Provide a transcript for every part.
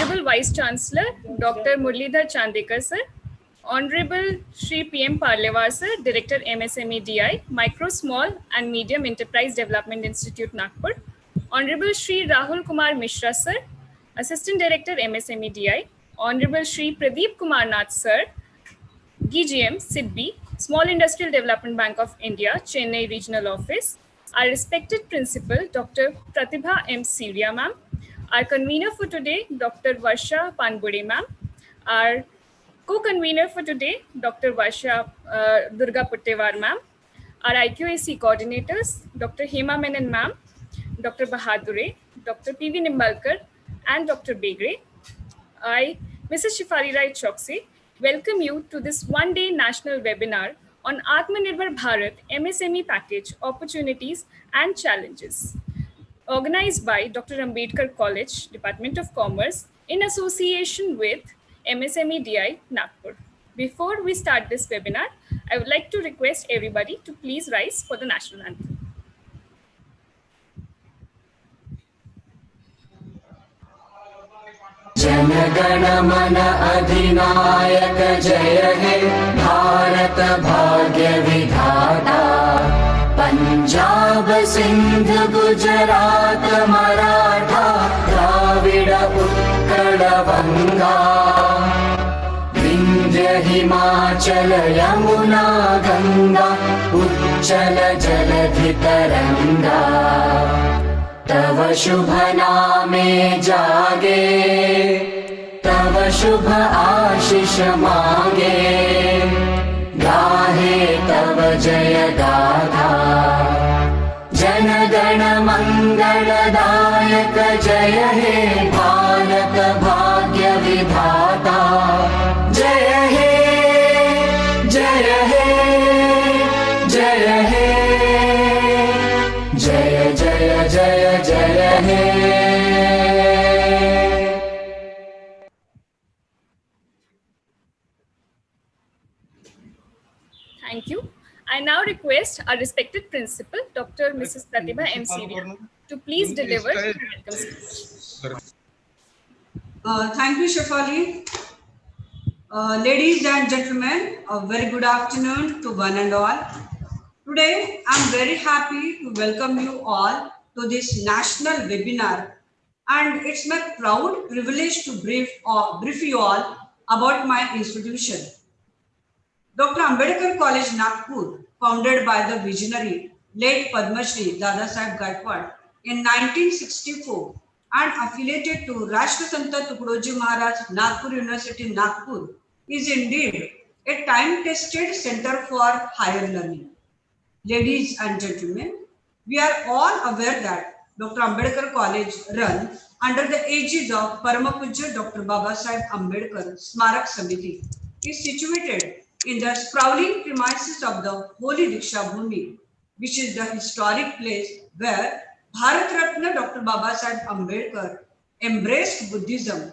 Honorable Vice Chancellor Dr. Murlidhar Chandekar sir, Honorable Shri PM Parlevar sir, Director MSME DI, Micro, Small and Medium Enterprise Development Institute Nagpur, Honorable Shri Rahul Kumar Mishra sir, Assistant Director MSME DI, Honorable Shri Pradeep Kumar Nath sir, DGM, SIDBI, Small Industrial Development Bank of India, Chennai Regional Office, our respected principal, Dr. Pratibha M. Surya ma'am, our convener for today, Dr. Varsha Panbure ma'am, our co-convener for today, Dr. Varsha Durga Puttewar ma'am, our IQAC coordinators, Dr. Hema Menon ma'am, Dr. Bahadure, Dr. P.V. Nimbalkar, and Dr. Begre. I, Mrs. Shifari Rai Choksi, welcome you to this one-day national webinar on Aatm Bharat MSME package opportunities and challenges, organized by Dr. Ambedkar College, Department of Commerce, in association with MSME DI Nagpur. Before we start this webinar, I would like to request everybody to please rise for the national anthem. Jana Gana मन अधिनायक जय हे भारत भाग्य विधाता पंजाब सिंध गुजरात मराठा द्राविड उत्कल बंगा विंध्य हिमाचल यमुना गंगा उच्चल जलधि तरंगा तव शुभ नामे जागे तव शुभ आशीष मांगे गाहे तव जय गाथा जन गण मंगलदायक जय हे भारत भाग्य विधाता जय हे जय हे जय हे जय जय जय जय हे Thank you. I now request our respected principal, Dr. Mrs. Pratibha M. Surya, to please deliver the welcome speech. Thank you, Shefali. Ladies and gentlemen, a very good afternoon to one and all. Today, I'm very happy to welcome you all to this national webinar, and it's my proud privilege to brief you all about my institution. Dr. Ambedkar College, Nagpur, founded by the visionary late Padma Shri Dada Saheb Gaikwad in 1964 and affiliated to Rashtrasanta Tukdoji Maharaj Nagpur University, Nagpur, is indeed a time-tested center for higher learning. Ladies and gentlemen, we are all aware that Dr. Ambedkar College run under the aegis of Paramapuja Dr. Baba Saheb Ambedkar Smarak Samiti is situated in the sprawling premises of the Holy Diksha Bhumi, which is the historic place where Bharat Ratna Dr. Baba Saheb Ambedkar embraced Buddhism.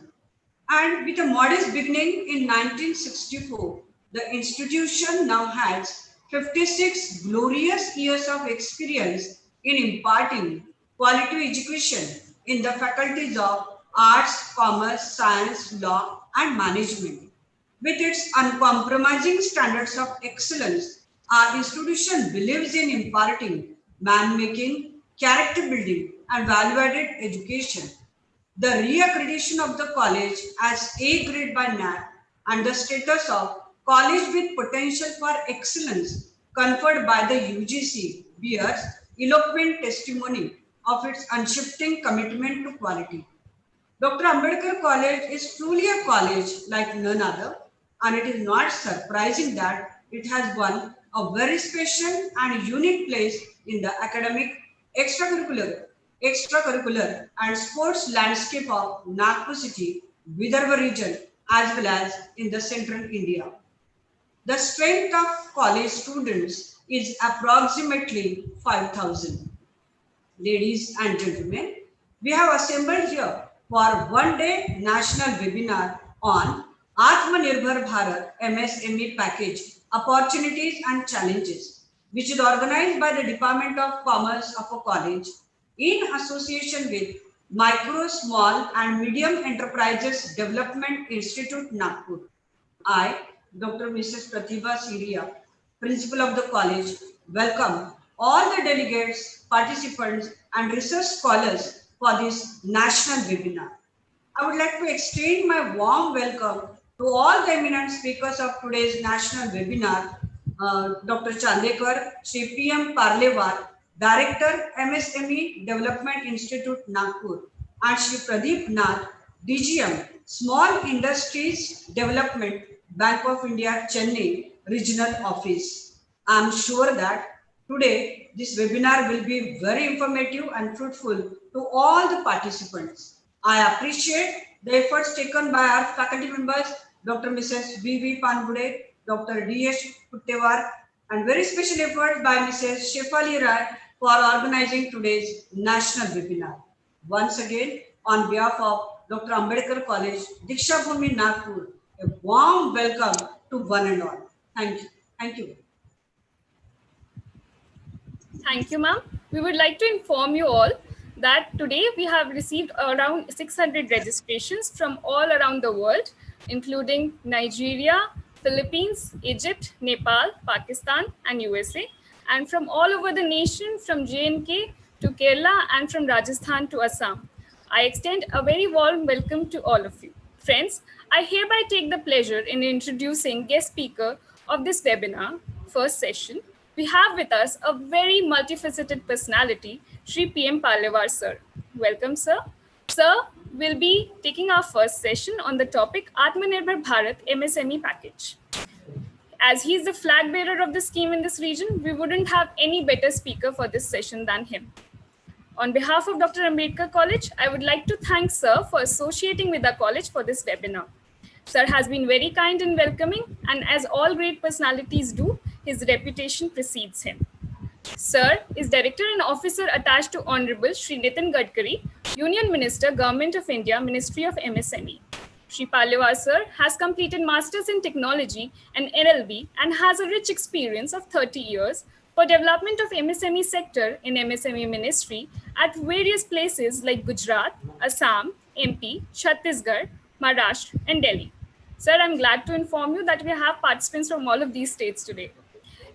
And with a modest beginning in 1964, the institution now has 56 glorious years of experience in imparting quality education in the faculties of Arts, Commerce, Science, Law, and Management. With its uncompromising standards of excellence, our institution believes in imparting man-making, character building, and value-added education. The reaccreditation of the college as A grade by NAC and the status of college with potential for excellence conferred by the UGC bears eloquent testimony of its unshifting commitment to quality. Dr. Ambedkar College is truly a college like none other, and it is not surprising that it has won a very special and unique place in the academic, extracurricular, and sports landscape of Nagpur city, Vidarbha region, as well as in the central India. The strength of college students is approximately 5,000. Ladies and gentlemen, we have assembled here for one-day national webinar on Nirbhar Bharat MSME package opportunities and challenges, which is organized by the Department of Commerce of a college in association with Micro, Small and Medium Enterprises Development Institute, Nagpur. I, Dr. Mrs. Pratibha Siria, Principal of the college, welcome all the delegates, participants and research scholars for this national webinar. I would like to extend my warm welcome to all the eminent speakers of today's national webinar, Dr. Chandekar, Shri P.M. Parlewar, Director, MSME Development Institute, Nagpur, and Shri Pradeep Nath, DGM, Small Industries Development, Bank of India, Chennai, Regional Office. I am sure that today this webinar will be very informative and fruitful to all the participants. I appreciate the efforts taken by our faculty members, Dr. Mrs. V.V. Panbude, Dr. D.S. Kuttewar, and very special effort by Mrs. Shefali Rai for organizing today's national webinar. Once again, on behalf of Dr. Ambedkar College, Diksha Bhumi, Nagpur, a warm welcome to one and all. Thank you. Thank you. Thank you, ma'am. We would like to inform you all that today we have received around 600 registrations from all around the world, including Nigeria, Philippines, Egypt, Nepal, Pakistan, and USA, and from all over the nation, from J&K to Kerala and from Rajasthan to Assam. I extend a very warm welcome to all of you. Friends, I hereby take the pleasure in introducing guest speaker of this webinar, first session. We have with us a very multifaceted personality, Shri P.M. Parlewar sir. Welcome, sir. Sir will be taking our first session on the topic Aatm Bharat MSME package. As he is the flag bearer of the scheme in this region, we wouldn't have any better speaker for this session than him. On behalf of Dr. Ambedkar College, I would like to thank sir for associating with our college for this webinar. Sir has been very kind and welcoming, and as all great personalities do, his reputation precedes him. Sir is Director and Officer attached to Honorable Shri Nitin Gadkari, Union Minister, Government of India, Ministry of MSME. Shri Parlewar sir has completed Masters in Technology and LLB and has a rich experience of 30 years for development of MSME sector in MSME Ministry at various places like Gujarat, Assam, MP, Chhattisgarh, Maharashtra, and Delhi. Sir, I'm glad to inform you that we have participants from all of these states today.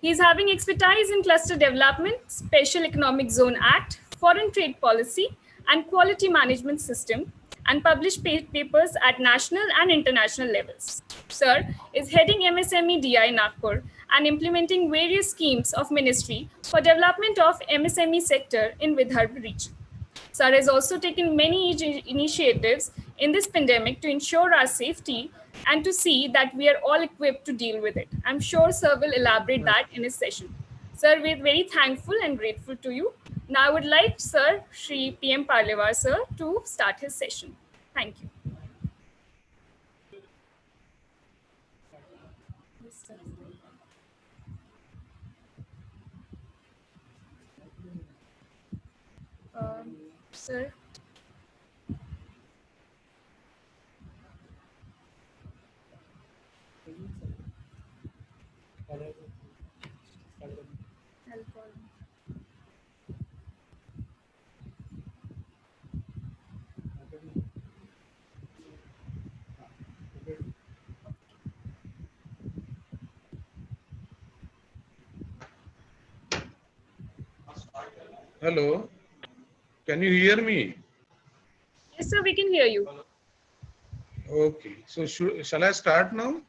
He is having expertise in cluster development, Special Economic Zone Act, foreign trade policy, and quality management system, and published papers at national and international levels. Sir is heading MSME DI Nagpur and implementing various schemes of ministry for development of MSME sector in Vidarbha region. Sir has also taken many initiatives in this pandemic to ensure our safety and to see that we are all equipped to deal with it. I'm sure Sir will elaborate that in his session. Sir, we're very thankful and grateful to you. Now I would like Sir Shri P.M. Parlewar sir to start his session. Thank you. Sir. Hello, can you hear me? Yes, sir, we can hear you. Okay, so shall I start now?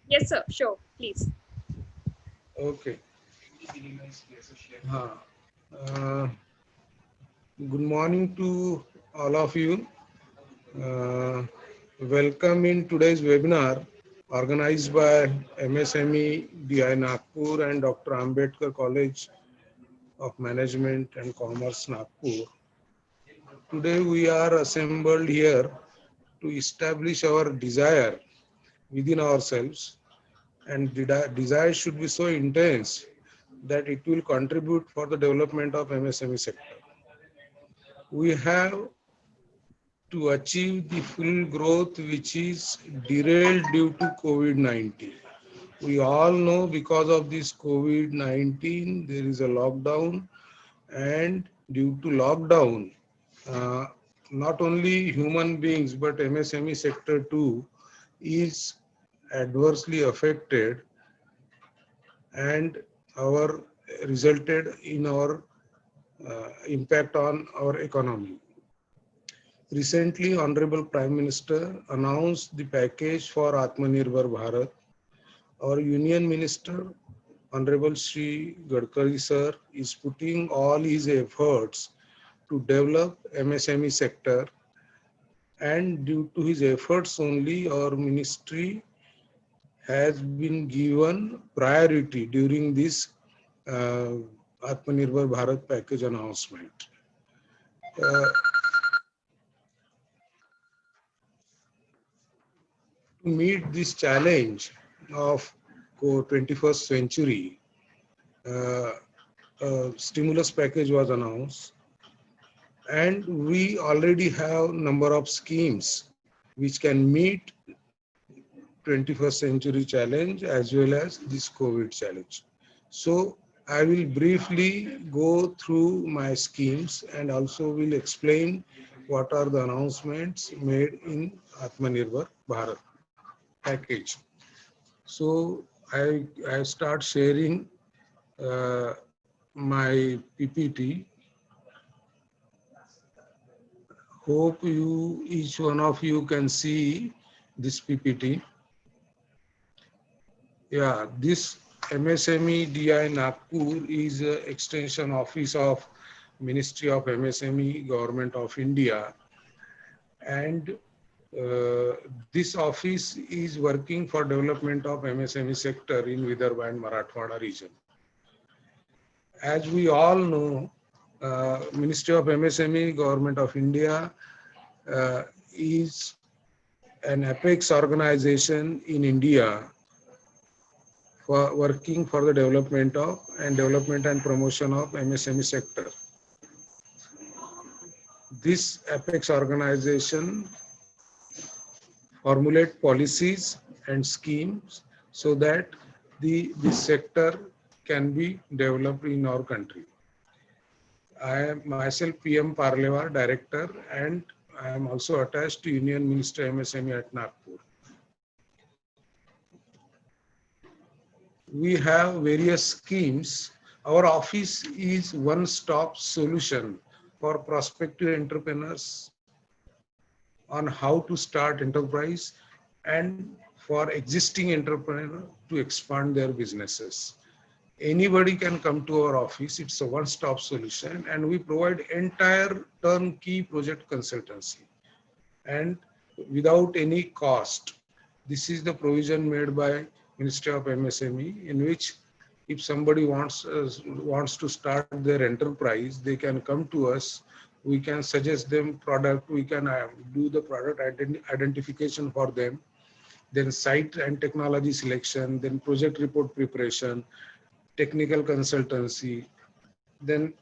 Yes, sir, sure, please. Okay. Good morning to all of you. Welcome in today's webinar organized by MSME DI Nagpur and Dr. Ambedkar College of Management and Commerce Nagpur. Today we are assembled here to establish our desire within ourselves, and the desire should be so intense that it will contribute for the development of MSME sector. We have to achieve the full growth which is derailed due to COVID-19. We all know because of this COVID-19 there is a lockdown, and due to lockdown not only human beings, but MSME sector too is adversely affected, and our resulted in our impact on our economy. Recently, Honorable Prime Minister announced the package for Nirbhar Bharat. Our Union Minister, Honorable Shri Gadkari sir, is putting all his efforts to develop MSME sector, and due to his efforts only, our ministry has been given priority during this uh, Nirbhar Bharat package announcement. Uh, to meet this challenge of 21st century, uh, a stimulus package was announced, and we already have number of schemes which can meet 21st century challenge as well as this COVID challenge. So I will briefly go through my schemes and also will explain what are the announcements made in Atmanirbhar Bharat package. So I start sharing uh, my PPT. Hope each one of you can see this PPT. Yeah, this MSME DI Nagpur is an extension office of Ministry of MSME, Government of India, and this office is working for development of MSME sector in Vidarbha and Marathwada region. As we all know, Ministry of MSME, Government of India is an apex organization in India for working for the development and promotion of MSME sector. This apex organization formulate policies and schemes so that this sector can be developed in our country. I am myself PM Parlevar, Director, and I am also attached to Union Minister MSME at Nagpur. We have various schemes. Our office is one-stop solution for prospective entrepreneurs on how to start enterprise and for existing entrepreneurs to expand their businesses. Anybody can come to our office. It's a one-stop solution, and we provide entire turnkey project consultancy and without any cost. This is the provision made by Ministry of MSME, in which if somebody wants to start their enterprise, they can come to us. We can suggest them product. We can do the product identification for them. Then site and technology selection. Then project report preparation, technical consultancy. Then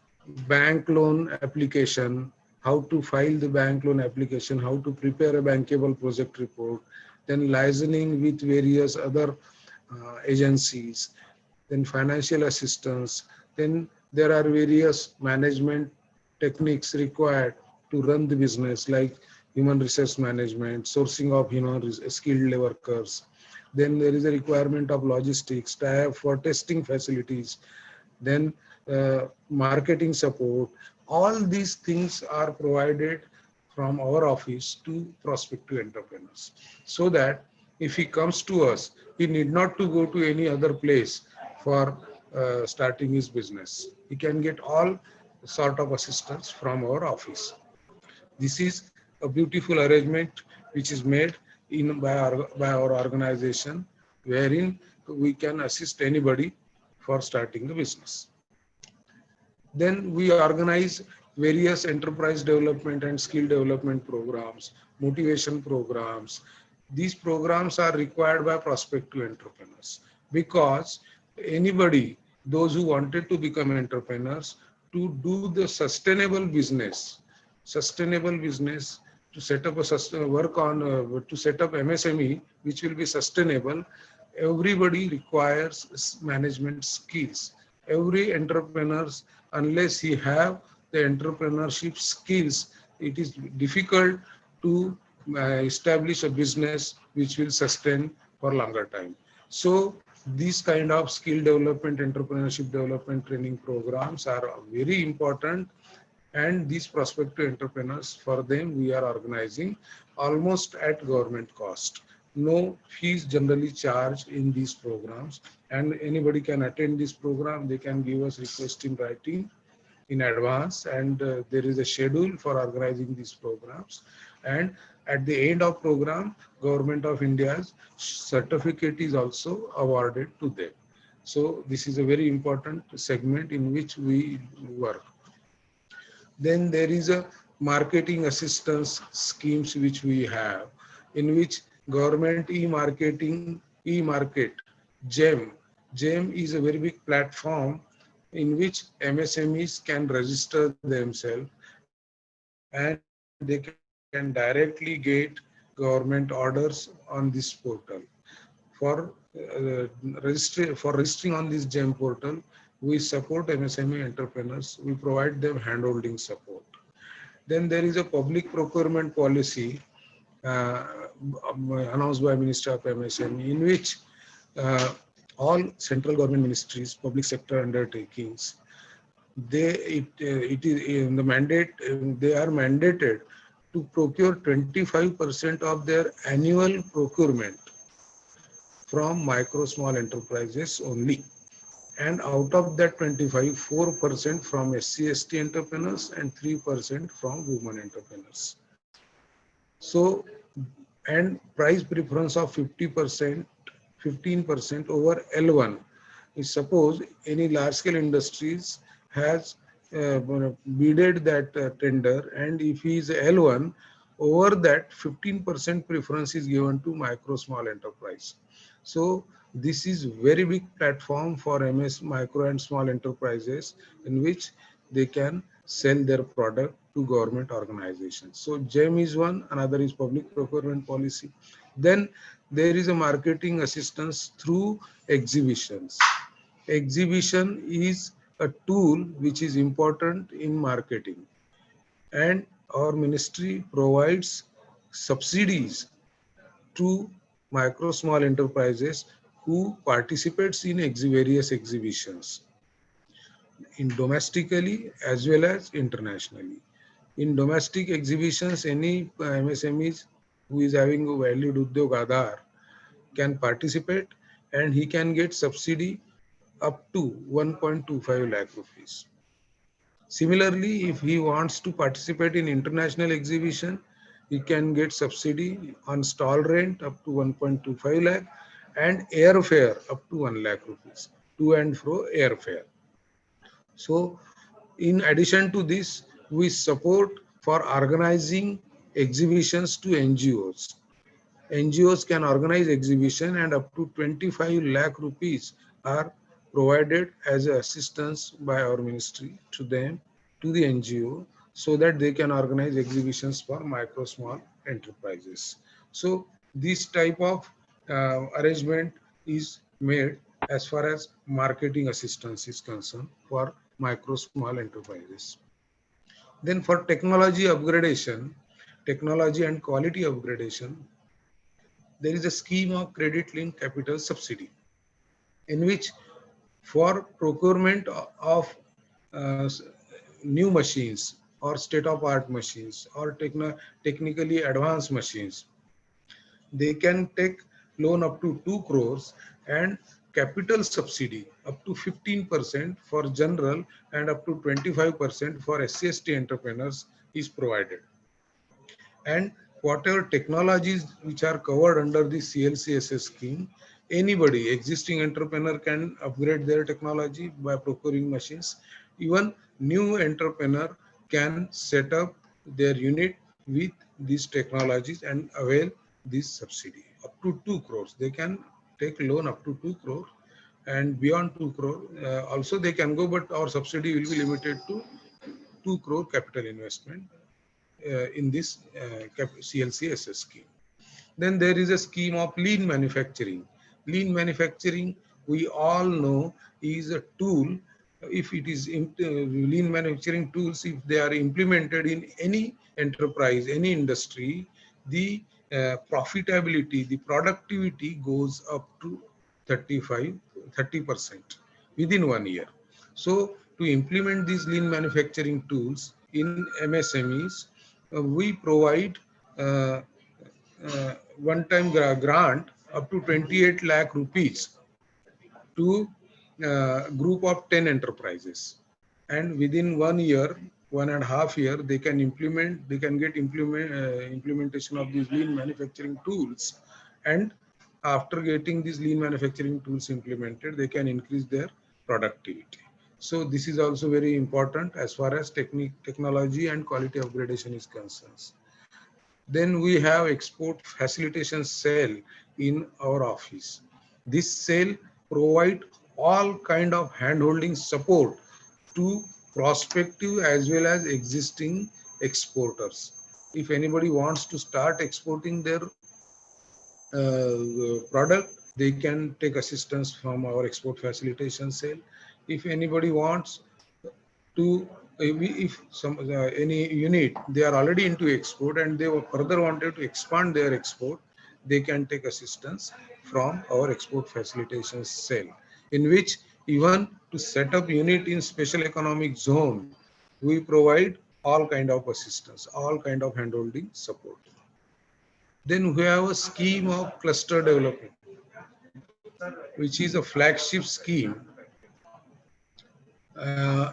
bank loan application. How to file the bank loan application. How to prepare a bankable project report. Then licensing with various other agencies, then financial assistance, then there are various management techniques required to run the business, like human resource management, sourcing of skilled workers. Then there is a requirement of logistics, for testing facilities, then marketing support. All these things are provided from our office to prospective entrepreneurs, so that if he comes to us, he need not to go to any other place for starting his business. He can get all sort of assistance from our office. This is a beautiful arrangement which is made by our organization, wherein we can assist anybody for starting the business. Then we organize various enterprise development and skill development programs, motivation programs. These programs are required by prospective entrepreneurs, because anybody, those who wanted to become entrepreneurs, to do the sustainable business, to set up to set up MSME, which will be sustainable, everybody requires management skills. Every entrepreneur, unless he have the entrepreneurship skills, it is difficult to establish a business which will sustain for longer time. So these kind of skill development, entrepreneurship development training programs are very important, and these prospective entrepreneurs, for them we are organizing almost at government cost. No fees generally charged in these programs, and anybody can attend this program. They can give us request in writing in advance, and there is a schedule for organizing these programs. And at the end of program, Government of India's certificate is also awarded to them. So this is a very important segment in which we work. Then there is a marketing assistance schemes which we have, in which government e-market, GEM. GEM is a very big platform in which MSMEs can register themselves, and they can directly get government orders on this portal. For for registering on this GEM portal, we support MSME entrepreneurs. We provide them handholding support. Then there is a public procurement policy uh, announced by Minister of MSME, in which uh, all central government ministries, public sector undertakings, it is in the mandate. They are mandated to procure 25% of their annual procurement from micro small enterprises only. And out of that 25, 4% from SC/ST entrepreneurs and 3% from women entrepreneurs. So, and price preference of 50%, 15% over L1. Suppose any large scale industries has bidded that tender, and if he is L1, over that 15% preference is given to micro small enterprise. So this is very big platform for MS micro and small enterprises, in which they can sell their product to government organizations. So GEM is one, another is public procurement policy. Then there is a marketing assistance through exhibitions. Exhibition is a tool which is important in marketing, and our ministry provides subsidies to micro small enterprises who participates in various exhibitions, in domestically as well as internationally. In domestic exhibitions, any MSMEs who is having a valued Udyog Aadhar can participate, and he can get subsidy up to 1.25 lakh rupees. Similarly, if he wants to participate in international exhibition, he can get subsidy on stall rent up to 1.25 lakh and airfare up to 1 lakh rupees, to and fro airfare. So in addition to this, we support for organizing exhibitions to NGOs. NGOs can organize exhibition, and up to 25 lakh rupees are provided as assistance by our ministry to them, to the NGO, so that they can organize exhibitions for micro small enterprises. So this type of arrangement is made as far as marketing assistance is concerned for micro small enterprises. Then for technology upgradation, technology and quality upgradation, there is a scheme of credit linked capital subsidy, in which for procurement of uh, new machines or state of art machines or technically advanced machines, they can take loan up to 2 crores and capital subsidy up to 15% for general and up to 25% for SC/ST entrepreneurs is provided. And whatever technologies which are covered under the CLCSS scheme, anybody, existing entrepreneur can upgrade their technology by procuring machines. Even new entrepreneur can set up their unit with these technologies and avail this subsidy up to 2 crores. They can take loan up to 2 crore, and beyond 2 crore also they can go, but our subsidy will be limited to 2 crore capital investment in this CLCSS scheme. Then there is a scheme of lean manufacturing. Lean manufacturing, we all know, is a tool. If it is lean manufacturing tools, if they are implemented in any enterprise, any industry, the profitability, the productivity goes up to 30% within 1 year. So to implement these lean manufacturing tools in MSMEs, we provide uh, one-time grant up to 28 lakh rupees to group of 10 enterprises, and within 1 year, 1.5 year, they can get implementation of these lean manufacturing tools, and after getting these lean manufacturing tools implemented, they can increase their productivity. So this is also very important as far as technology and quality upgradation is concerned. Then we have export facilitation cell in our office. This cell provide all kind of handholding support to prospective as well as existing exporters. If anybody wants to start exporting their product, they can take assistance from our export facilitation cell. If anybody wants to, if some any unit, they are already into export and they further wanted to expand their export, they can take assistance from our export facilitation cell, in which even to set up unit in special economic zone, we provide all kind of assistance, all kind of handholding support. Then we have a scheme of cluster development, which is a flagship scheme. uh,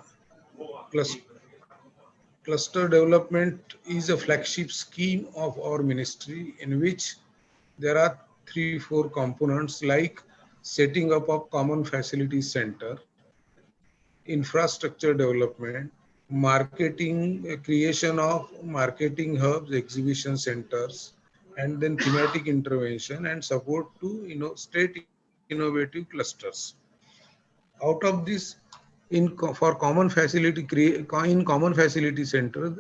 Cluster development is a flagship scheme of our ministry, in which there are 3-4 components like setting up of common facility center, infrastructure development, marketing, creation of marketing hubs, exhibition centers, and then thematic intervention and support to state innovative clusters. Out of this, for common facility in common facility center,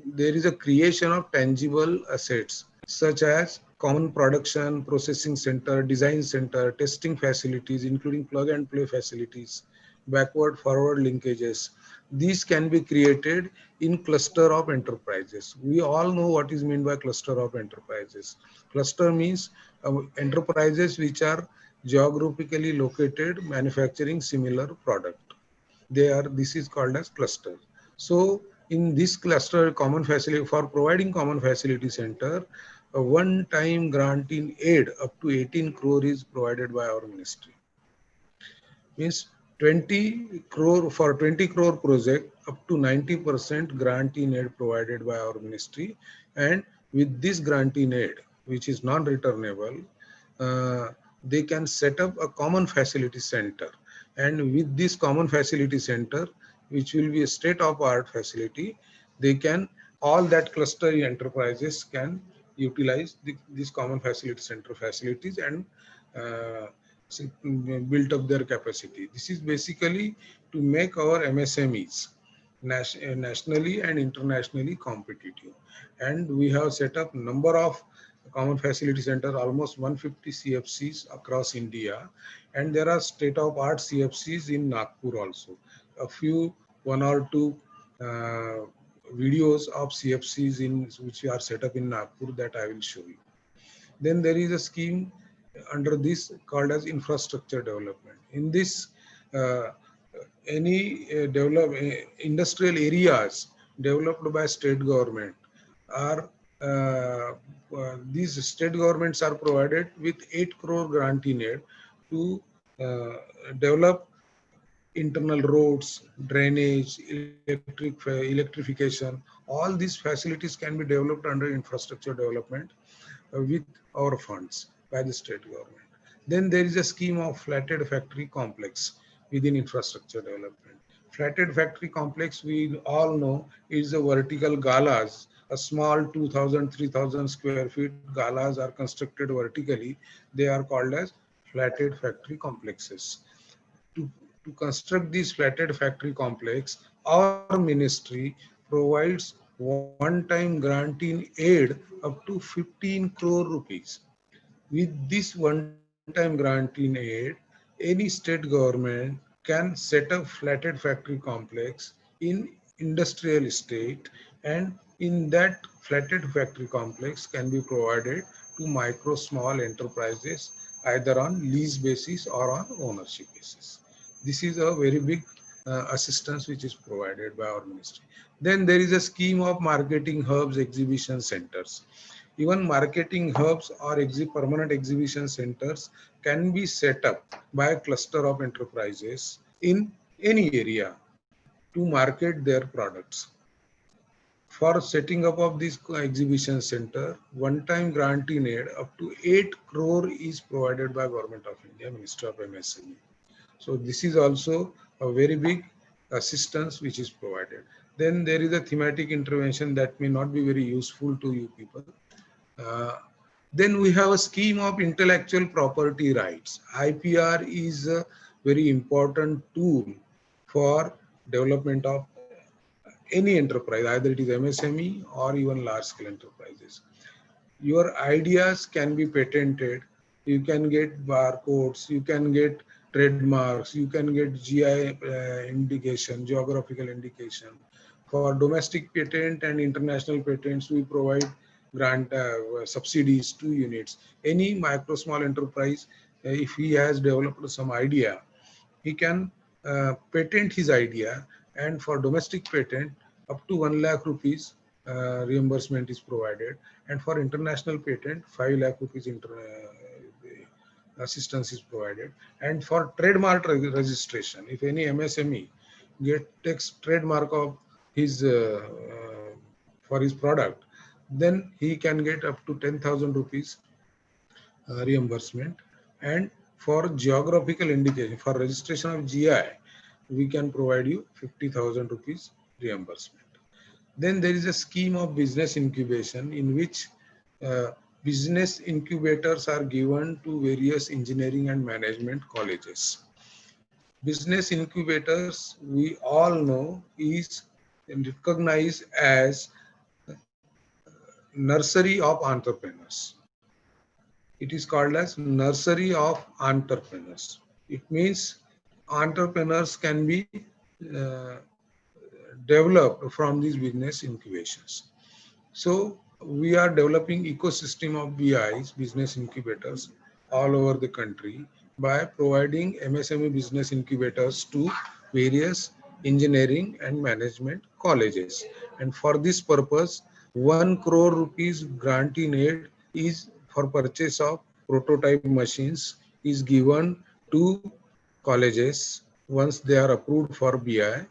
there is a creation of tangible assets such as common production processing center, design center, testing facilities including plug and play facilities, backward forward linkages. These can be created in cluster of enterprises. We all know what is meant by cluster of enterprises. Cluster means enterprises which are geographically located manufacturing similar product. This is called as cluster. So in this cluster, common facility, for providing common facility center, a one-time grant in aid up to 18 crore is provided by our ministry. Means 20 crore for 20 crore project, up to 90% grant in aid provided by our ministry. And with this grant in aid, which is non-returnable, they can set up a common facility center. And with this common facility center, which will be a state-of-art facility, they can, all that cluster enterprises can utilize this common facility center facilities and uh, built up their capacity. This is basically to make our MSMEs nationally and internationally competitive. And we have set up number of common facility center, almost 150 CFCs across India, and there are state-of-art CFCs in Nagpur also. A few, one or two videos of CFCs in which are set up in Nagpur that I will show you. Then there is a scheme under this called as infrastructure development. In this, uh, any industrial areas developed by state government are these state governments are provided with 8 crore grant in aid to develop internal roads, drainage, electrification. All these facilities can be developed under infrastructure development with our funds by the state government. Then there is a scheme of flatted factory complex within infrastructure development. Flatted factory complex, we all know, is a vertical galas. A small 2,000, 3,000 square feet galas are constructed vertically. They are called as flatted factory complexes. To, to construct this flatted factory complex, our ministry provides one-time grant in aid up to 15 crore rupees. With this one-time grant in aid, any state government can set up flatted factory complex in industrial estate and In that, flatted factory complex can be provided to micro small enterprises either on lease basis or on ownership basis. This is a very big assistance which is provided by our ministry. Then there is a scheme of marketing hubs, exhibition centers. Even marketing hubs or permanent exhibition centers can be set up by a cluster of enterprises in any area to market their products. For setting up of this exhibition center, one-time grantee need up to 8 crore is provided by Government of India, Ministry of MSME. So this is also a very big assistance which is provided. Then there is a thematic intervention that may not be very useful to you people. Then we have a scheme of intellectual property rights. IPR is a very important tool for development of any enterprise, either it is MSME or even large scale enterprises. Your ideas can be patented. You can get barcodes, you can get trademarks, you can get GI indication, geographical indication. For domestic patent and international patents, we provide grant subsidies to units. Any micro small enterprise, if he has developed some idea, he can patent his idea, and for domestic patent up to 1 lakh rupees reimbursement is provided, and for international patent 5 lakh rupees assistance is provided. And for trademark registration, if any MSME takes trademark of his for his product, then he can get up to 10,000 rupees reimbursement. And for geographical indication, for registration of GI, we can provide you 50,000 rupees reimbursement. Then there is a scheme of business incubation in which business incubators are given to various engineering and management colleges. Business incubators, we all know, is recognized as nursery of entrepreneurs. It is called as nursery of entrepreneurs. It means entrepreneurs can be developed from these business incubations. So we are developing ecosystem of BIs, business incubators, all over the country by providing MSME business incubators to various engineering and management colleges. And for this purpose, 1 crore rupees grantee need is for purchase of prototype machines is given to colleges once they are approved for BI.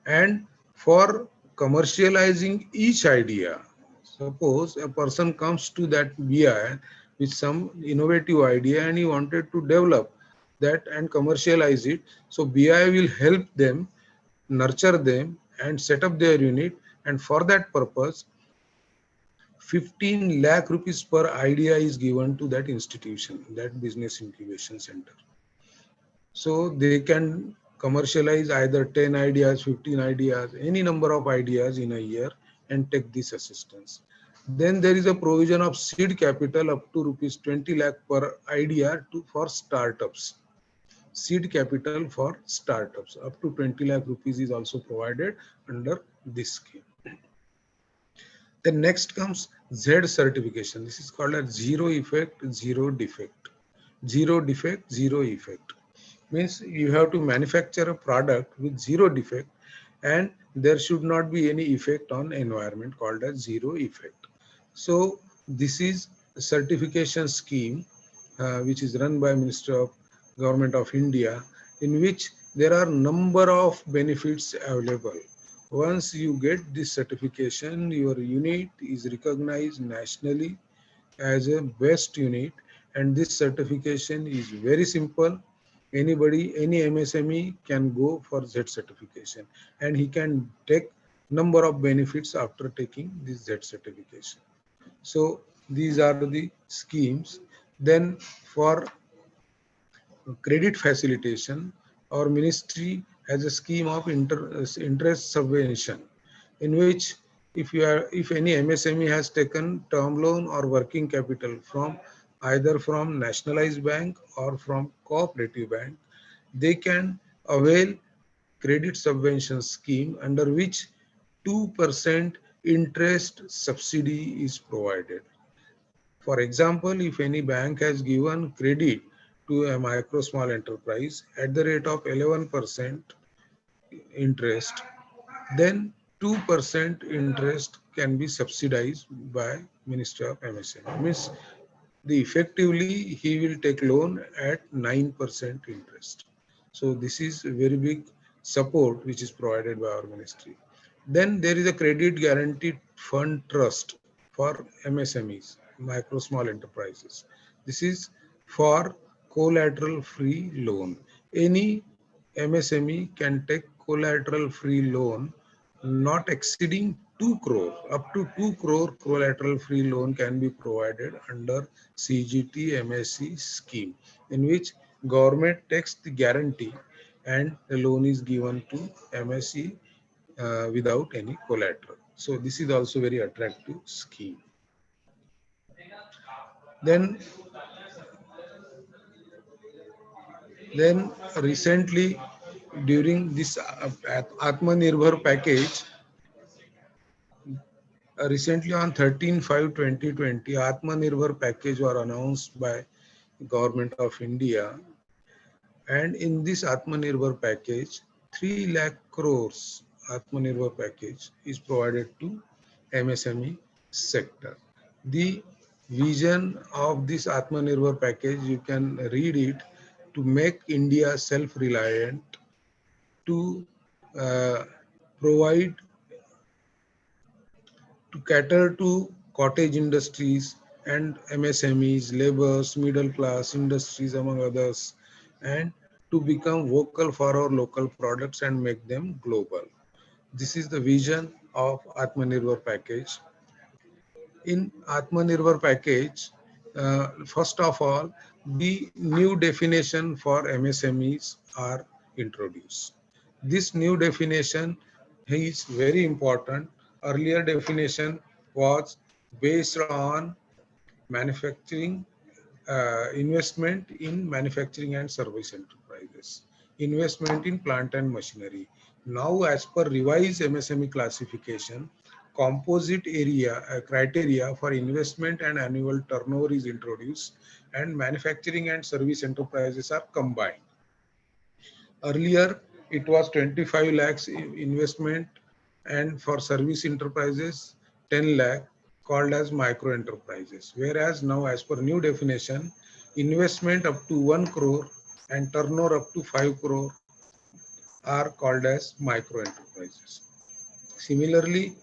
And for commercializing each idea, suppose a person comes to that BI with some innovative idea and he wanted to develop that and commercialize it. So BI will help them, nurture them and set up their unit. And for that purpose, 15 lakh rupees per idea is given to that institution, that business incubation center. So they can commercialize either 10 ideas, 15 ideas, any number of ideas in a year and take this assistance. Then there is a provision of seed capital up to rupees 20 lakh per idea for startups. Seed capital for startups up to 20 lakh rupees is also provided under this scheme. Then next comes Z certification. This is called as zero effect, zero defect. Zero defect, zero effect. Means you have to manufacture a product with zero defect and there should not be any effect on environment, called as zero effect. So this is a certification scheme which is run by Ministry of Government of India, in which there are number of benefits available. Once you get this certification, your unit is recognized nationally as a best unit, and this certification is very simple. Anybody, any MSME can go for Z certification and he can take number of benefits after taking this Z certification. So these are the schemes. Then for credit facilitation, our ministry has a scheme of interest subvention, in which if any MSME has taken term loan or working capital from either from nationalized bank or from cooperative bank, they can avail credit subvention scheme, under which 2% interest subsidy is provided. For example, if any bank has given credit to a micro small enterprise at the rate of 11% interest, then 2% interest can be subsidized by Ministry of MSME. Means effectively he will take loan at 9% interest. So this is a very big support which is provided by our ministry. Then there is a credit guaranteed fund trust for MSMEs, micro small enterprises. This is for collateral free loan. Any MSME can take collateral free loan not exceeding 2 crore. Up to 2 crore collateral free loan can be provided under CGT MSC scheme, in which government takes the guarantee and the loan is given to MSC without any collateral. So this is also very attractive scheme. Then recently during this Aatm package, recently on 13/5/2020, Nirbhar package were announced by Government of India, and in this Nirbhar package, 3 lakh crores Nirbhar package is provided to MSME sector. The vision of this Nirbhar package, you can read it, to make India self-reliant, to uh, provide, to cater to cottage industries and MSMEs, laborers, middle class industries, among others, and to become vocal for our local products and make them global. This is the vision of Atmanirbhar package. In Atmanirbhar package, first of all, the new definition for MSMEs are introduced. This new definition is very important. Earlier definition was based on manufacturing, investment in manufacturing and service enterprises, investment in plant and machinery. Now, as per revised MSME classification, composite area criteria for investment and annual turnover is introduced, and manufacturing and service enterprises are combined. Earlier, it was 25 lakhs investment, and for service enterprises, 10 lakh, called as micro enterprises. Whereas now, as per new definition, investment up to 1 crore and turnover up to 5 crore are called as micro enterprises. Similarly,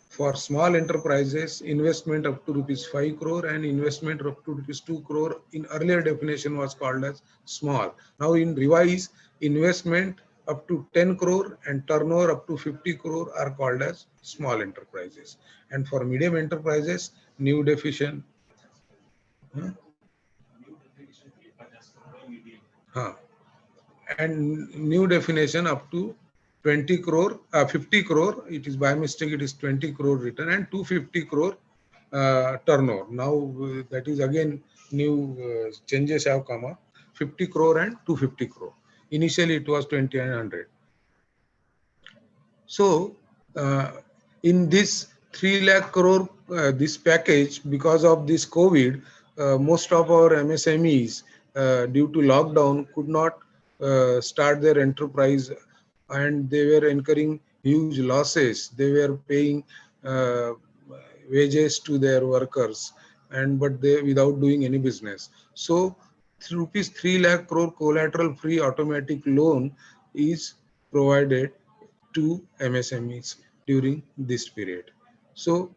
for small enterprises, investment up to rupees 5 crore and investment up to rupees 2 crore in earlier definition was called as small. Now in revise, investment up to 10 crore and turnover up to 50 crore are called as small enterprises. And for medium enterprises, new definition, and new definition up to 20 crore, 50 crore, it is by mistake, it is 20 crore written, and 250 crore turnover. Now that is again new changes have come up, 50 crore and 250 crore. Initially it was 20 and 100. So in this 3 lakh crore, this package, because of this COVID, most of our MSMEs due to lockdown could not start their enterprise, and they were incurring huge losses. They were paying wages to their workers, and but they without doing any business. So rupees 3 lakh crore collateral free automatic loan is provided to MSMEs during this period. So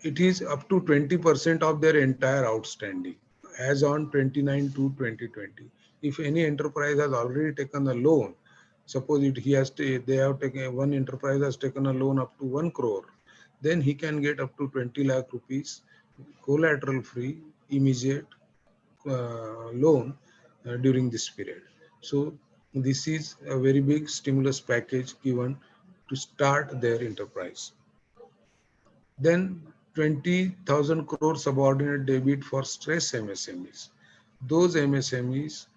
it is up to 20% of their entire outstanding as on 29/2/2020. If any enterprise has already taken a loan, suppose they have taken, one enterprise has taken a loan up to 1 crore, then he can get up to 20 lakh rupees collateral free immediate loan during this period. So this is a very big stimulus package given to start their enterprise. Then 20,000 crore subordinate debit for stress MSMEs. Those MSMEs,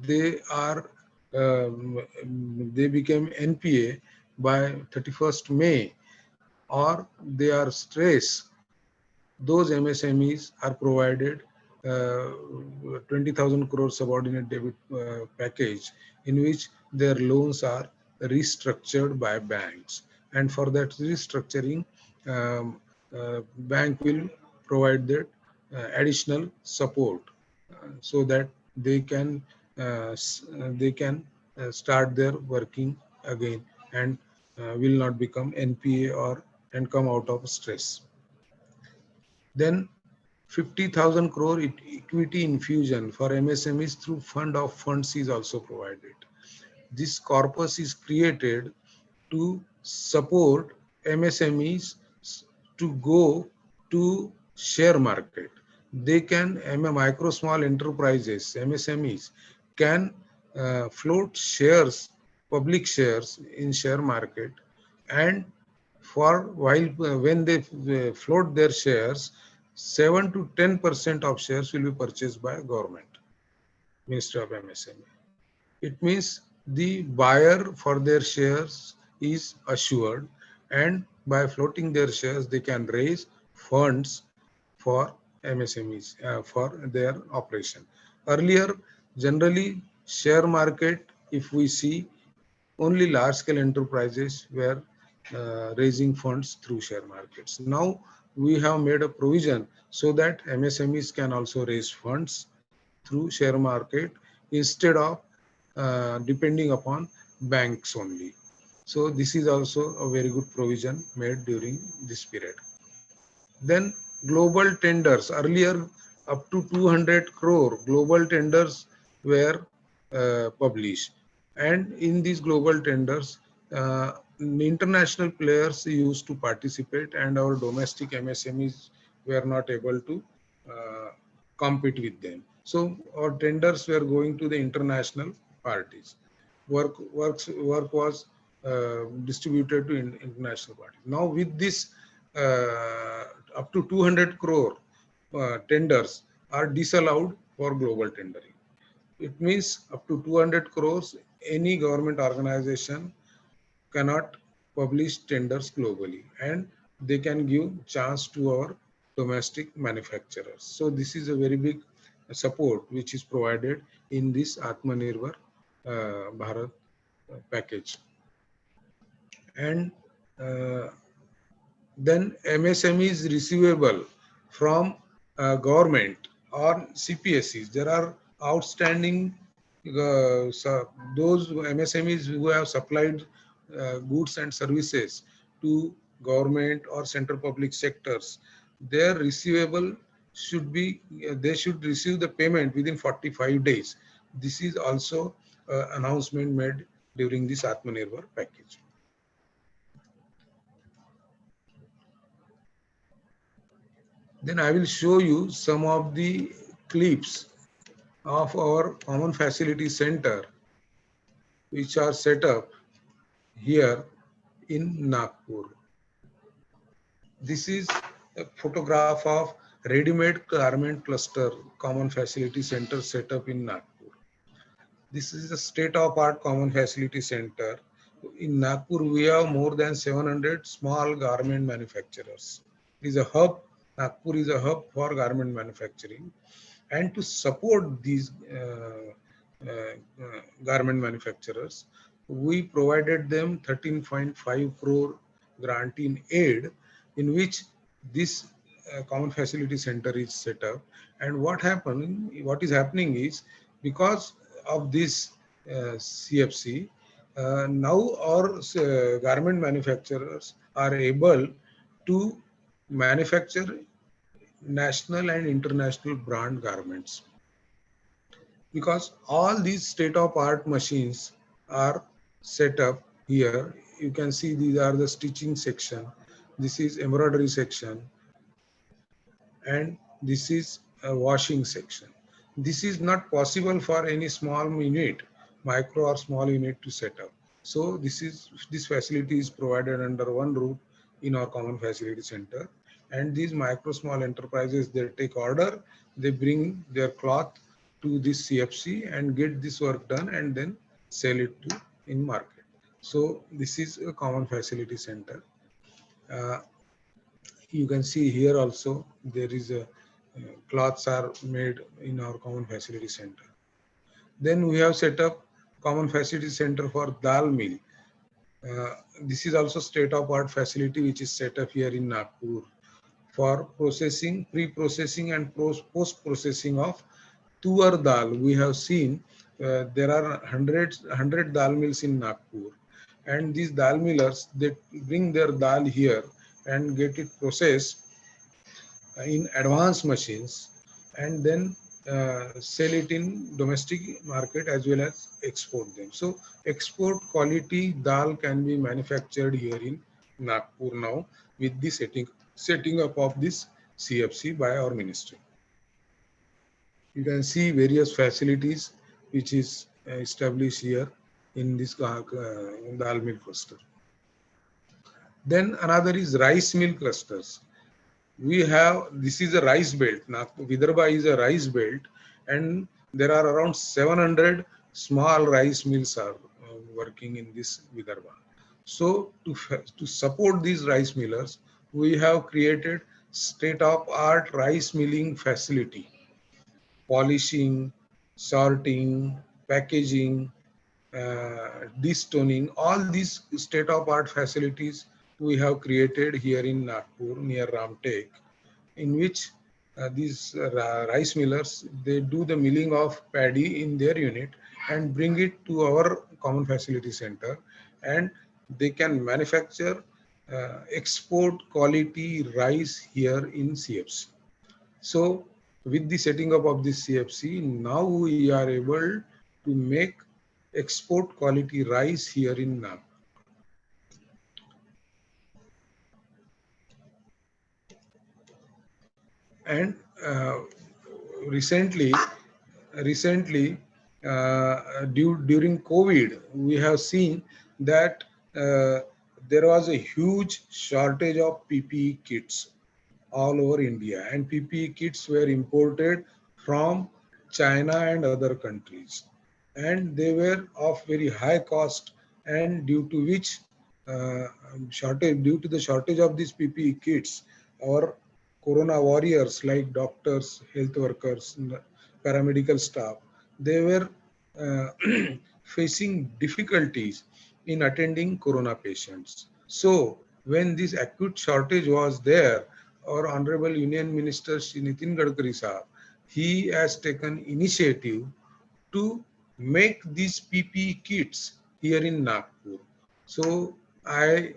they are they became NPA by 31st May or they are stressed, those MSMEs are provided 20,000 crore subordinate debit package, in which their loans are restructured by banks. And for that restructuring, bank will provide that additional support so that they can start their working again and will not become NPA or and come out of stress. Then 50,000 crore equity infusion for MSMEs through fund of funds is also provided. This corpus is created to support MSMEs to go to share market. They can, micro small enterprises, MSMEs, can float shares, public shares in share market, and for while when they float their shares, 7 to 10% of shares will be purchased by government, Ministry of MSME. It means the buyer for their shares is assured, and by floating their shares, they can raise funds for MSMEs for their operation. Earlier, generally, share market, if we see, only large scale enterprises were raising funds through share markets. Now we have made a provision so that MSMEs can also raise funds through share market instead of depending upon banks only. So this is also a very good provision made during this period. Then global tenders. Earlier, up to 200 crore global tenders were published. And in these global tenders, international players used to participate, and our domestic MSMEs were not able to uh, compete with them. So our tenders were going to the international parties. Work was distributed to international parties. Now with this, up to 200 crore tenders are disallowed for global tendering. It means up to 200 crores, any government organization cannot publish tenders globally, and they can give chance to our domestic manufacturers. So this is a very big support which is provided in this Atmanirbhar Bharat package. And uh, then MSME is receivable from government or CPSEs. There are outstanding those MSMEs who have supplied goods and services to government or central public sectors. Their receivable should be, they should receive the payment within 45 days. This is also announcement made during this Atmanirbhar package. Then I will show you some of the clips of our common facility center which are set up here in Nagpur. This is a photograph of ready-made garment cluster common facility center set up in Nagpur. This is a state-of-art common facility center. In Nagpur, we have more than 700 small garment manufacturers. It is a hub. Nagpur is a hub for garment manufacturing. And to support these garment manufacturers, we provided them 13.5 crore grant in aid, in which this common facility center is set up. And what is happening is, because of this CFC, now our garment manufacturers are able to manufacture national and international brand garments, because all these state-of-art machines are set up here. You can see these are the stitching section, this is embroidery section, and this is a washing section. This is not possible for any small unit, micro or small unit to set up. So this facility is provided under one roof in our common facility center. And these micro small enterprises, they take order, they bring their cloth to this CFC and get this work done, and then sell it to in market. So this is a common facility center. Uh, you can see here also there is a cloths are made in our common facility center. Then we have set up common facility center for dal mill. This is also state of art facility which is set up here in Nagpur for processing, pre-processing and post-processing of tuar dal. We have seen there are hundred dal mills in Nagpur, and these dal millers, they bring their dal here and get it processed in advanced machines, and then sell it in domestic market as well as export them. So export quality dal can be manufactured here in Nagpur now with the setting up of this CFC by our ministry. You can see various facilities which is established here in this dal mill cluster. Then another is rice mill clusters. We have, this is a rice belt. Nagpur, Vidarbha is a rice belt, and there are around 700 small rice mills are working in this Vidarbha. So to support these rice millers, we have created state-of-art rice milling facility, polishing, sorting, packaging, destoning, all these state-of-art facilities we have created here in Nagpur near Ramtek, in which these rice millers, they do the milling of paddy in their unit and bring it to our common facility center, and they can manufacture export quality rice here in CFC. So with the setting up of this CFC, now we are able to make export quality rice here in Nagpur. And recently, during COVID, we have seen that there was a huge shortage of PPE kits all over India, and PPE kits were imported from China and other countries, and they were of very high cost, and due to which due to the shortage of these PPE kits, our corona warriors like doctors, health workers, paramedical staff, they were uh, facing difficulties in attending corona patients. So when this acute shortage was there, our Honorable Union Minister Shri Nitin Gadkari Sahab, he has taken initiative to make these PPE kits here in Nagpur. So I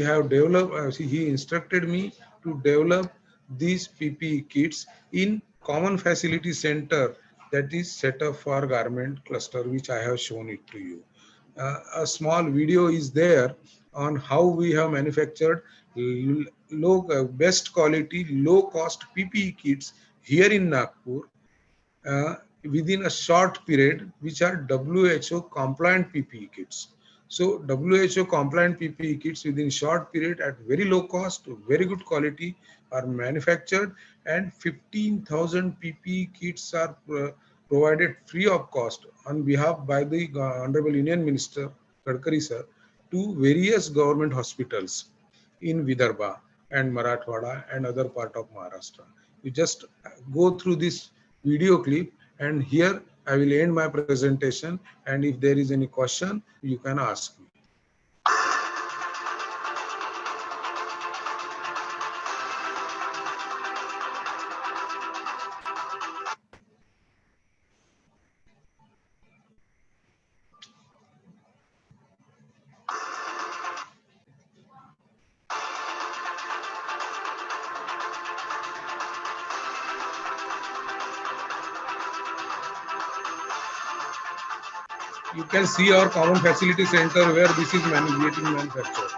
have developed, he instructed me to develop these PPE kits in common facility center that is set up for garment cluster, which I have shown it to you. A small video is there on how we have manufactured best quality, low cost PPE kits here in Nagpur within a short period, which are WHO compliant PPE kits. So WHO compliant PPE kits within short period at very low cost, very good quality are manufactured, and 15,000 PPE kits are provided free of cost on behalf by the Honorable Union Minister Gadkari sir to various government hospitals in Vidarbha and Marathwada and other part of Maharashtra. You just go through this video clip, and here I will end my presentation, and if there is any question, you can ask me. You can see our common facility center where this is getting manufactured.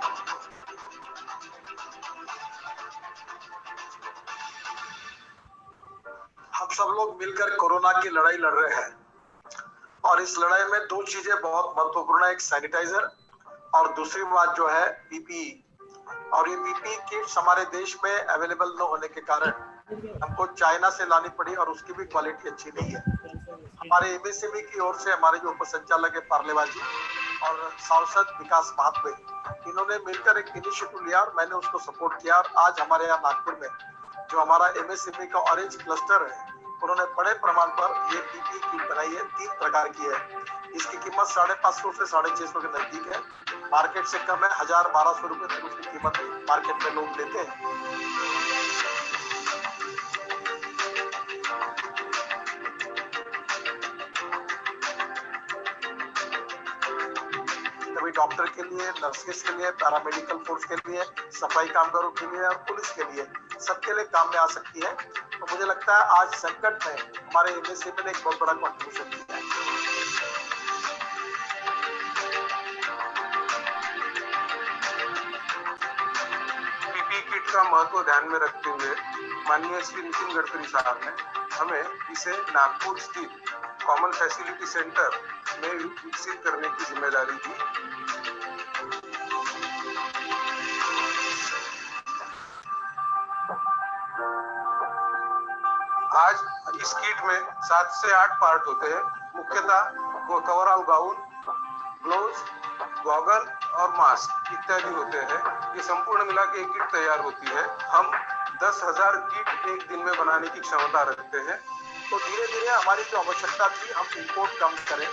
हम सब लोग मिलकर corona की लड़ाई लड़ रहे हैं, और इस लड़ाई में दो चीजें बहुत महत्वपूर्ण है, एक सैनिटाइजर और दूसरी बात जो है पीपीई। और ये पीपीई किट्स हमारे देश में अवेलेबल न होने के कारण हमको चाइना से लानी पड़ी, और उसकी भी क्वालिटी अच्छी नहीं है। हमारे एमएसएमई की ओर से हमारे जो उप संचालक है पार्लेवा जी और सांसद विकास महात्मे, इन्होंने मिलकर एक इनिशिएटिव लिया और मैंने उसको सपोर्ट किया और आज हमारे यहाँ नागपुर में जो हमारा एमएसएमई का ऑरेंज क्लस्टर है, उन्होंने बड़े प्रमाण पर ये पीपीई किट बनाई है, 3 प्रकार की है। इसकी कीमत 550 से 650 के नजदीक है, मार्केट से कम है। 1000-1200 रुपए तक उसकी कीमत मार्केट में लोग लेते हैं। तभी डॉक्टर के लिए, नर्सेस के लिए, पैरामेडिकल फोर्स के लिए, सफाई कामगारों के लिए और पुलिस के लिए, सबके लिए काम में आ सकती है। तो मुझे लगता है आज संकट में हमारे एमएसएमई ने एक बहुत बड़ा कंट्रीब्यूशन किया है। पीपीई किट का महत्व ध्यान में रखते हुए माननीय श्री नितिन गडकरी साहब ने हमें इसे नागपुर स्थित कॉमन फैसिलिटी सेंटर में विकसित करने की जिम्मेदारी दी। आज इस किट में 7 से 8 पार्ट होते हैं। मुख्यतः cover all gown, gloves, goggle और मास्क इत्यादि होते हैं। ये संपूर्ण मिला के एक किट तैयार होती है। हम 10,000 किट एक दिन में बनाने की क्षमता रखते हैं। तो धीरे धीरे हमारी जो आवश्यकता थी, हम इंपोर्ट कम करें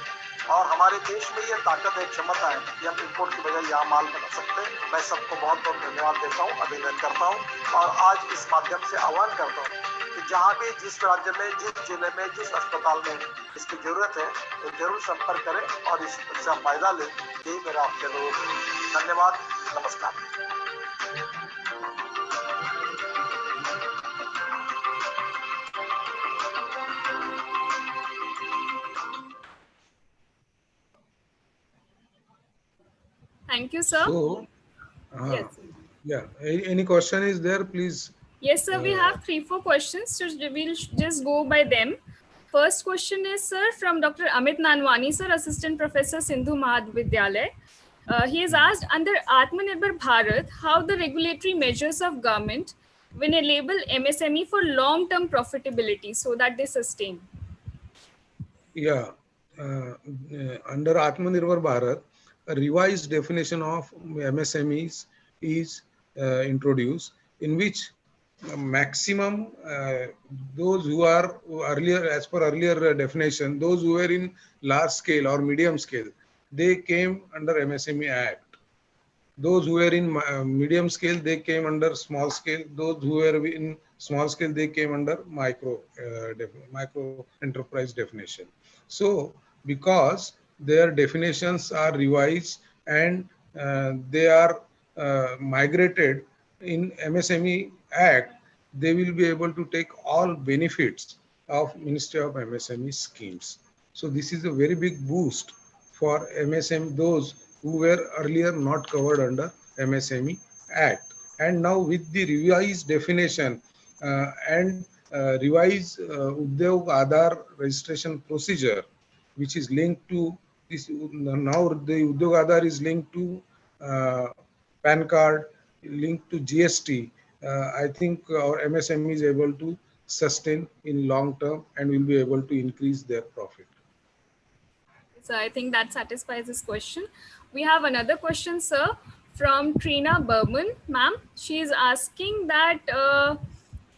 और हमारे देश में ये ताकत है, क्षमता है कि हम इंपोर्ट की बजाय यहाँ माल बना सकते हैं। मैं सबको बहुत बहुत धन्यवाद देता हूँ, अभिनंदन करता हूँ और आज इस माध्यम से आह्वान करता हूँ कि जहाँ भी, जिस राज्य में, जिस जिले में, जिस अस्पताल में इसकी जरूरत है, तो जरूर संपर्क करें और इसका फायदा लें। यही मेरा आपके लोग। धन्यवाद, नमस्कार। Thank you, sir. So, Yes. yeah. Any question is there, please? Yes, sir. We have 3-4 questions. So we'll just go by them. First question is, sir, from Dr. Amit Nanwani, sir, Assistant Professor, Sindhu Mahavidyalaya. He has asked, under Aatm Bharat, how the regulatory measures of government will enable MSME for long-term profitability so that they sustain? Yeah. Under Aatm Bharat, a revised definition of MSMEs is introduced, in which maximum those who are earlier, as per earlier definition, those who were in large scale or medium scale, they came under MSME Act. Those who were in medium scale, they came under small scale. Those who were in small scale, they came under micro enterprise definition. So, because their definitions are revised and they are migrated in MSME Act, they will be able to take all benefits of Ministry of MSME schemes. So this is a very big boost for MSME, those who were earlier not covered under MSME Act. And now with the revised definition and revised Udyog Aadhar registration procedure, which is linked to this, now the Udyog Aadhar is linked to PAN card, linked to GST. I think our MSME is able to sustain in long term and will be able to increase their profit. So I think that satisfies this question. We have another question, sir, from Trina Berman, ma'am. She is asking that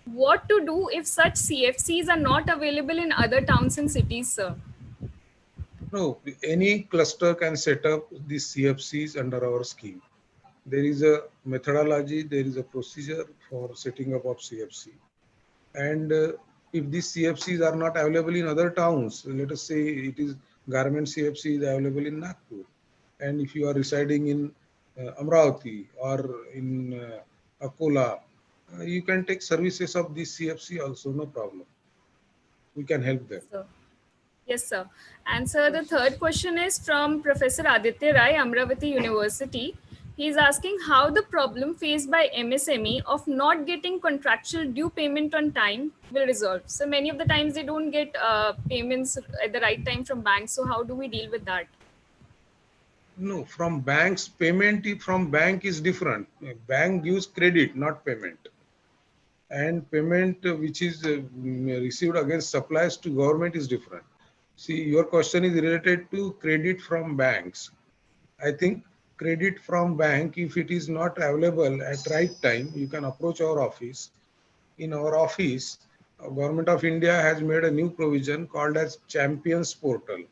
what to do if such CFCs are not available in other towns and cities, sir? No, any cluster can set up these CFCs under our scheme. There is a methodology, there is a procedure for setting up of CFC. And if these CFCs are not available in other towns, let us say it is garment CFC is available in Nagpur. And if you are residing in Amravati or in Akola, you can take services of this CFC also, no problem. We can help them. Sir. Yes, sir. And sir, the third question is from Professor Aditya Rai, Amravati University. He is asking how the problem faced by MSME of not getting contractual due payment on time will resolve. So many of the times they don't get payments at the right time from banks. So how do we deal with that? No, from banks, payment from bank is different. Bank gives credit, not payment. And payment which is received against supplies to government is different. See, your question is related to credit from banks. I think credit from bank, if it is not available at right time, you can approach our office. In our office, Government of India has made a new provision called as Champions Portal.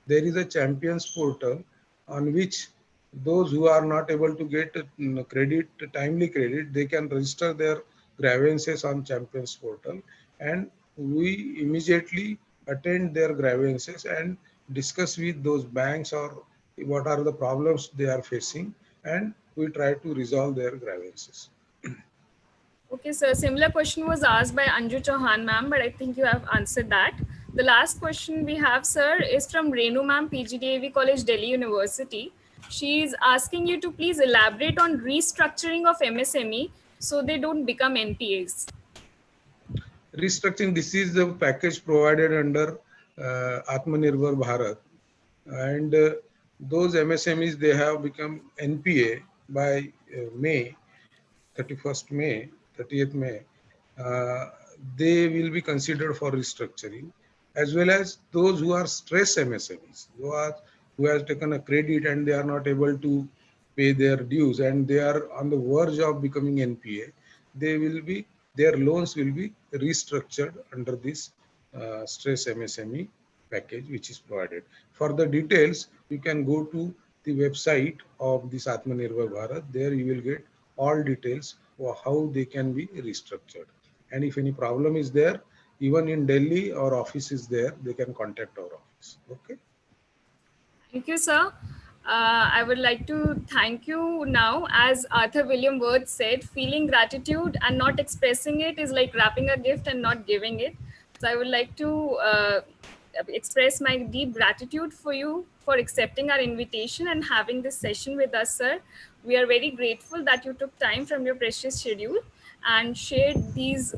There is a Champions Portal on which those who are not able to get credit, timely credit, they can register their grievances on Champions Portal, and we immediately attend their grievances and discuss with those banks or what are the problems they are facing, and we try to resolve their grievances. Okay, sir. Similar question was asked by Anju Chauhan, ma'am, but I think you have answered that. The last question we have, sir, is from Renu, ma'am, PGDAV College, Delhi University. She is asking you to please elaborate on restructuring of MSME so they don't become NPAs. Restructuring, this is the package provided under Nirbhar Bharat, and those MSMEs, they have become NPA by May 31st May, 30th May. uh, they will be considered for restructuring, as well as those who are stress MSMEs, who has taken a credit and they are not able to pay their dues and they are on the verge of becoming NPA. They will be Their loans will be restructured under this stress MSME package which is provided. For the details, you can go to the website of this Atmanirbhar Bharat. There you will get all details of how they can be restructured. And if any problem is there, even in Delhi, our office is there. They can contact our office. Okay. Thank you, sir. I would like to thank you now. As Arthur William Worth said, feeling gratitude and not expressing it is like wrapping a gift and not giving it. So I would like to express my deep gratitude for you for accepting our invitation and having this session with us, sir. We are very grateful that you took time from your precious schedule and shared these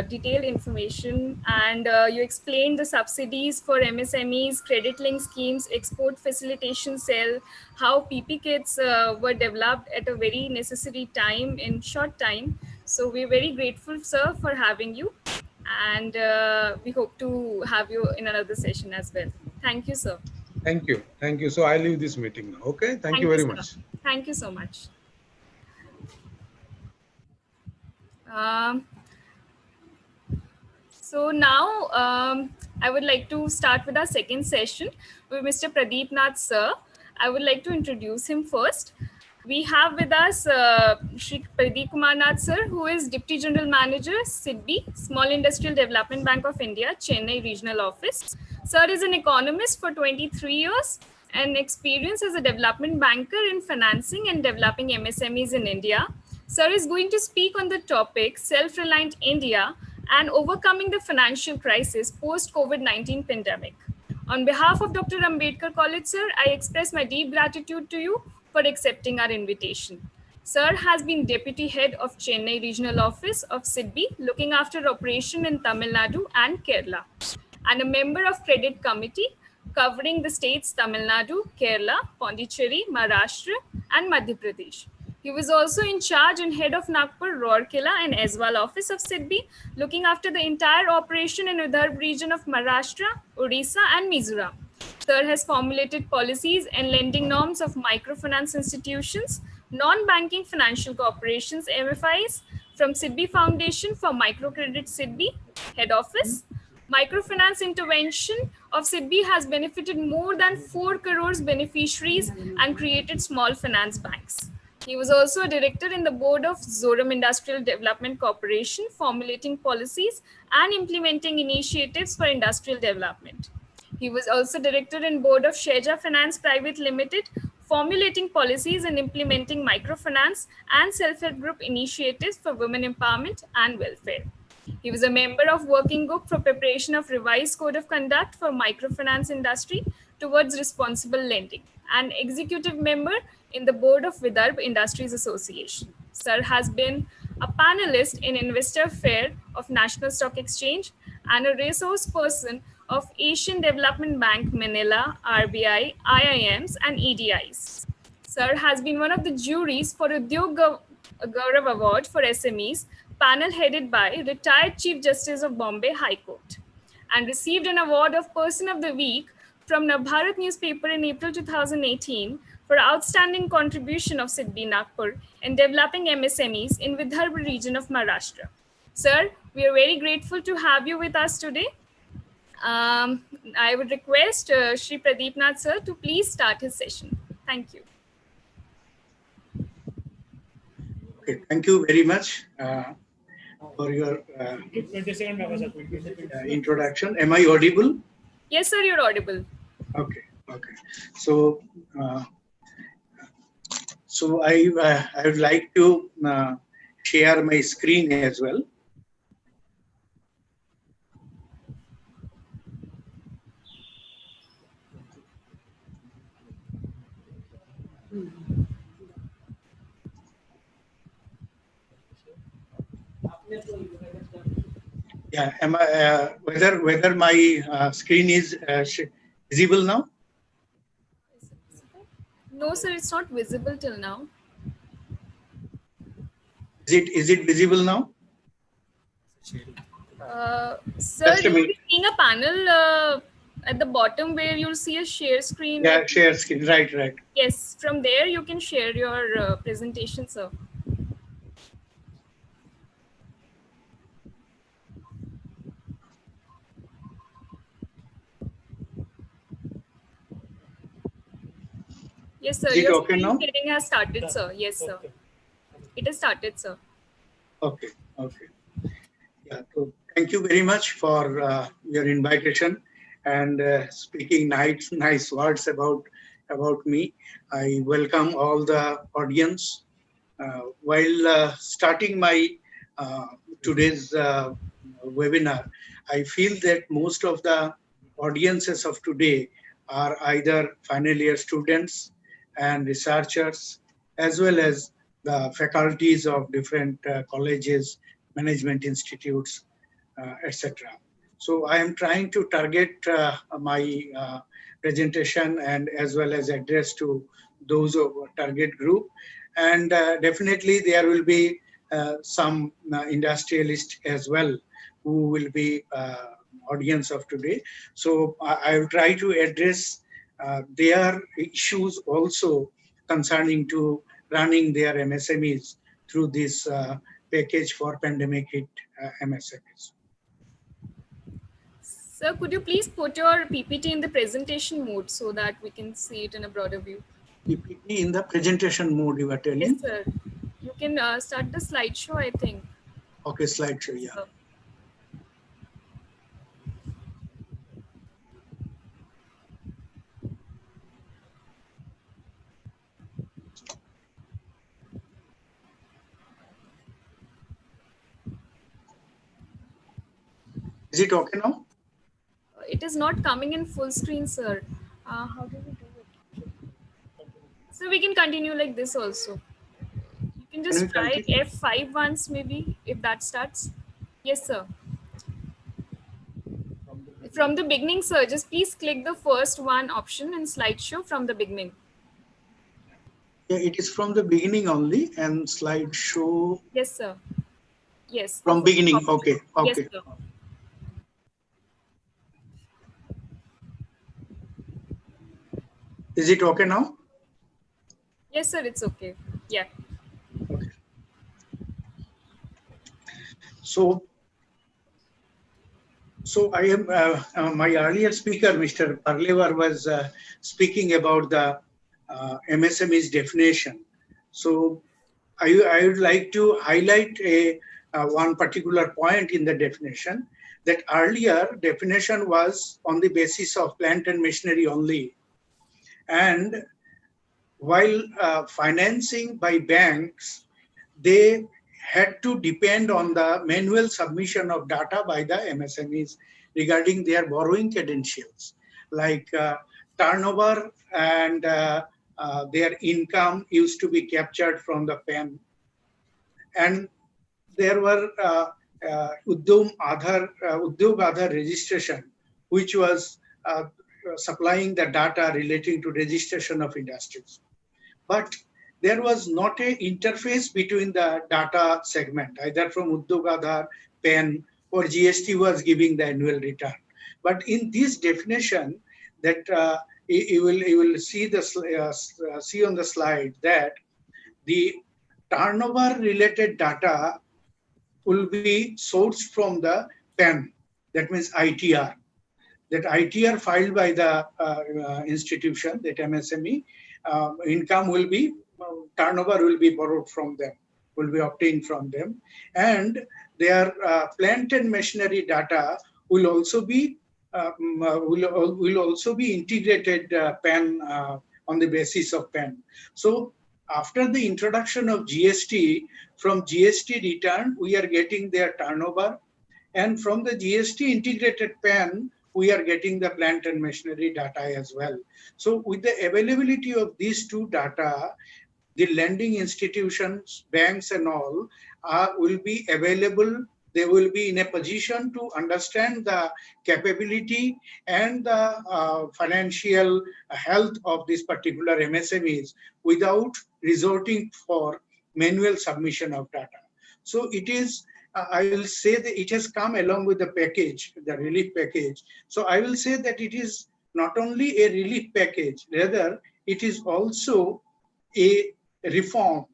detailed information, and you explained the subsidies for MSMEs, credit link schemes, export facilitation cell, how PP kits were developed at a very necessary time in short time. So we're very grateful, sir, for having you, and we hope to have you in another session as well. Thank you, sir. Thank you. Thank you. So I leave this meeting now. Okay. Thank you Thank you, very sir. much. Thank you so much. Um, So now I would like to start with our second session with Mr. Pradeep Nath sir. I would like to introduce him first. We have with us Shri Pradeep Kumar Nath sir, who is Deputy General Manager, SIDBI, Small Industrial Development Bank of India, Chennai Regional Office. Sir is an economist for 23 years and experience as a development banker in financing and developing MSMEs in India. Sir is going to speak on the topic Self-Reliant India and overcoming the financial crisis post-COVID-19 pandemic. On behalf of Dr. Ambedkar College, sir, I express my deep gratitude to you for accepting our invitation. Sir has been Deputy Head of Chennai Regional Office of SIDBI, looking after operation in Tamil Nadu and Kerala, and a member of Credit Committee covering the states Tamil Nadu, Kerala, Pondicherry, Maharashtra, and Madhya Pradesh. He was also in charge and head of Nagpur, Rourkela, and Aswal office of SIDBI, looking after the entire operation in Vidarbha region of Maharashtra, Odisha, and Mizoram. Sir has formulated policies and lending norms of microfinance institutions, non-banking financial corporations, MFIs, from SIDBI Foundation for Microcredit SIDBI, head office. Microfinance intervention of SIDBI has benefited more than 4 crores beneficiaries and created small finance banks. He was also a director in the board of Zoram Industrial Development Corporation, formulating policies and implementing initiatives for industrial development. He was also director in board of Sheja Finance Private Limited, formulating policies and implementing microfinance and self-help group initiatives for women empowerment and welfare. He was a member of working group for preparation of revised code of conduct for microfinance industry towards responsible lending, and executive member in the board of Vidarbha Industries Association. Sir has been a panelist in Investor Fair of National Stock Exchange and a resource person of Asian Development Bank, Manila, RBI, IIMs, and EDIs. Sir has been one of the juries for Udyog Gaurav Award for SMEs, panel headed by retired Chief Justice of Bombay High Court, and received an award of Person of the Week from Navbharat newspaper in April 2018 for outstanding contribution of SIDBI Nagpur in developing MSMEs in Vidarbha region of Maharashtra. Sir, we are very grateful to have you with us today. I would request Shri Pradeep Nath sir to please start his session. Thank you. Okay, thank you very much for your introduction. Am I audible? Yes, sir, you're audible. Okay, okay. So, I would like to share my screen as well. Yeah, am I whether my screen is visible now? No, sir, it's not visible till now. Is it visible now? Sir, you'll be seeing a panel at the bottom where you'll see a share screen. Yeah, share screen. Right, right. Yes, from there you can share your presentation, sir. Yes, sir. Is it Your okay screen now? sharing has started, sir. Yes, sir. It has started, sir. Okay, okay. Yeah, so thank you very much for your invitation and speaking nice words about me. I welcome all the audience. While starting my today's webinar, I feel that most of the audiences of today are either final year students and researchers, as well as the faculties of different colleges, management institutes, etc. So I am trying to target my presentation and as well as address to those of target group. And definitely there will be some industrialists as well who will be audience of today. So I will try to address their issues also concerning to running their MSMEs through this package for pandemic hit MSMEs. Sir, could you please put your PPT in the presentation mode so that we can see it in a broader view? PPT in the presentation mode, you are telling? Yes, sir. You can start the slideshow, I think. Okay, slideshow, yeah. Sir. Is it okay now? It is not coming in full screen, sir. How do we do it? So we can continue like this also. You can just try F5 once maybe, if that starts. Yes, sir. From the beginning, sir, just please click the first one option in slideshow from the beginning. Yeah, it is from the beginning only and slideshow. Yes, sir. Yes. From beginning, okay, okay. Yes, sir. Is it okay now? Yes, sir, it's okay. Yeah. Okay. So I am, my earlier speaker, Mr. Parlevar, was speaking about the MSME's definition. So I would like to highlight one particular point in the definition, that earlier definition was on the basis of plant and machinery only. And while financing by banks, they had to depend on the manual submission of data by the MSMEs regarding their borrowing credentials, like turnover and their income used to be captured from the PAN. And there were Udyog Aadhar registration, which was supplying the data relating to registration of industries. But there was not an interface between the data segment, either from Udyog Aadhar, PAN, or GST was giving the annual return. But in this definition, that you will see see on the slide that the turnover related data will be sourced from the PAN, that means ITR. That ITR filed by the institution, that MSME, income will be, turnover will be borrowed from them, will be obtained from them. And their plant and machinery data will also be integrated PAN on the basis of PAN. So after the introduction of GST, from GST return, we are getting their turnover, and from the GST integrated PAN, we are getting the plant and machinery data as well. So with the availability of these two data, the lending institutions, banks and all will be available. They will be in a position to understand the capability and the financial health of this particular MSMEs without resorting for manual submission of data. So it is, I will say that it has come along with the package, the relief package. So I will say that it is not only a relief package, rather it is also a reform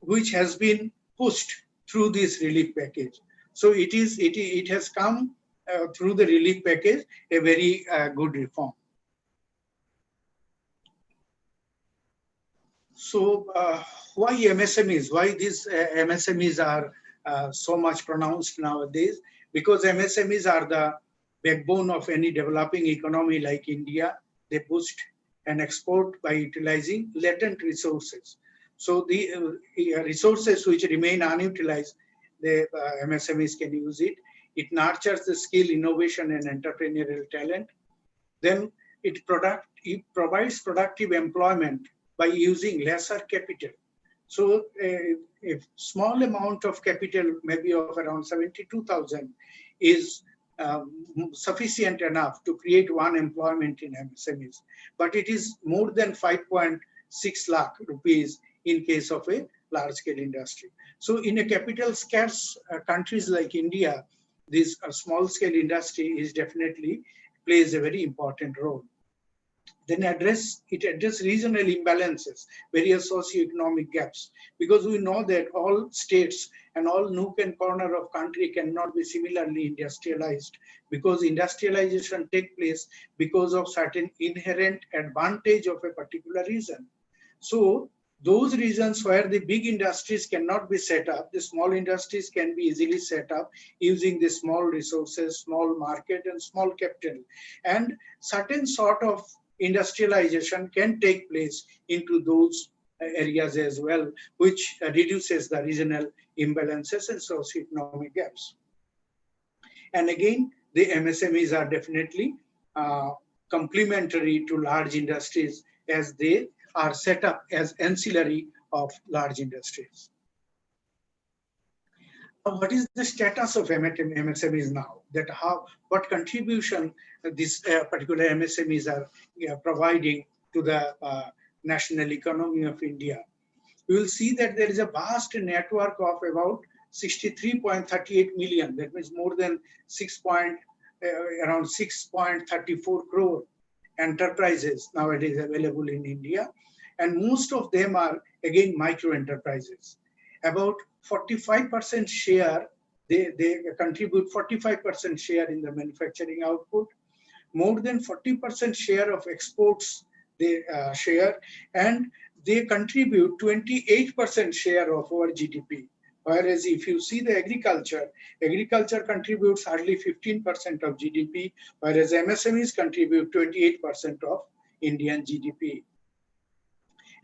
which has been pushed through this relief package. So it has come through the relief package, a very good reform. So why MSMEs? Why these MSMEs are so much pronounced nowadays? Because MSMEs are the backbone of any developing economy like India. They boost and export by utilizing latent resources. So the resources which remain unutilized, the MSMEs can use it. It nurtures the skill, innovation, and entrepreneurial talent. Then it provides productive employment by using lesser capital. So a small amount of capital, maybe of around 72,000, is sufficient enough to create one employment in MSMEs. But it is more than 5.6 lakh rupees in case of a large-scale industry. So in a capital scarce countries like India, this small-scale industry is definitely plays a very important role. Then address regional imbalances, various socio-economic gaps, because we know that all states and all nook and corner of country cannot be similarly industrialized, because industrialization take place because of certain inherent advantage of a particular region. So those regions where the big industries cannot be set up, the small industries can be easily set up using the small resources, small market and small capital, and certain sort of industrialization can take place into those areas as well, which reduces the regional imbalances and socioeconomic gaps. And again, the MSMEs are definitely complementary to large industries, as they are set up as ancillary of large industries. What is the status of MSMEs now? That what contribution these particular MSMEs are providing to the national economy of India? We will see that there is a vast network of about 63.38 million. That means more than around 6.34 crore enterprises nowadays available in India, and most of them are again micro enterprises. About 45% share, they contribute 45% share in the manufacturing output. More than 40% share of exports they share, and they contribute 28% share of our GDP. Whereas if you see the agriculture contributes hardly 15% of GDP, whereas MSMEs contribute 28% of Indian GDP.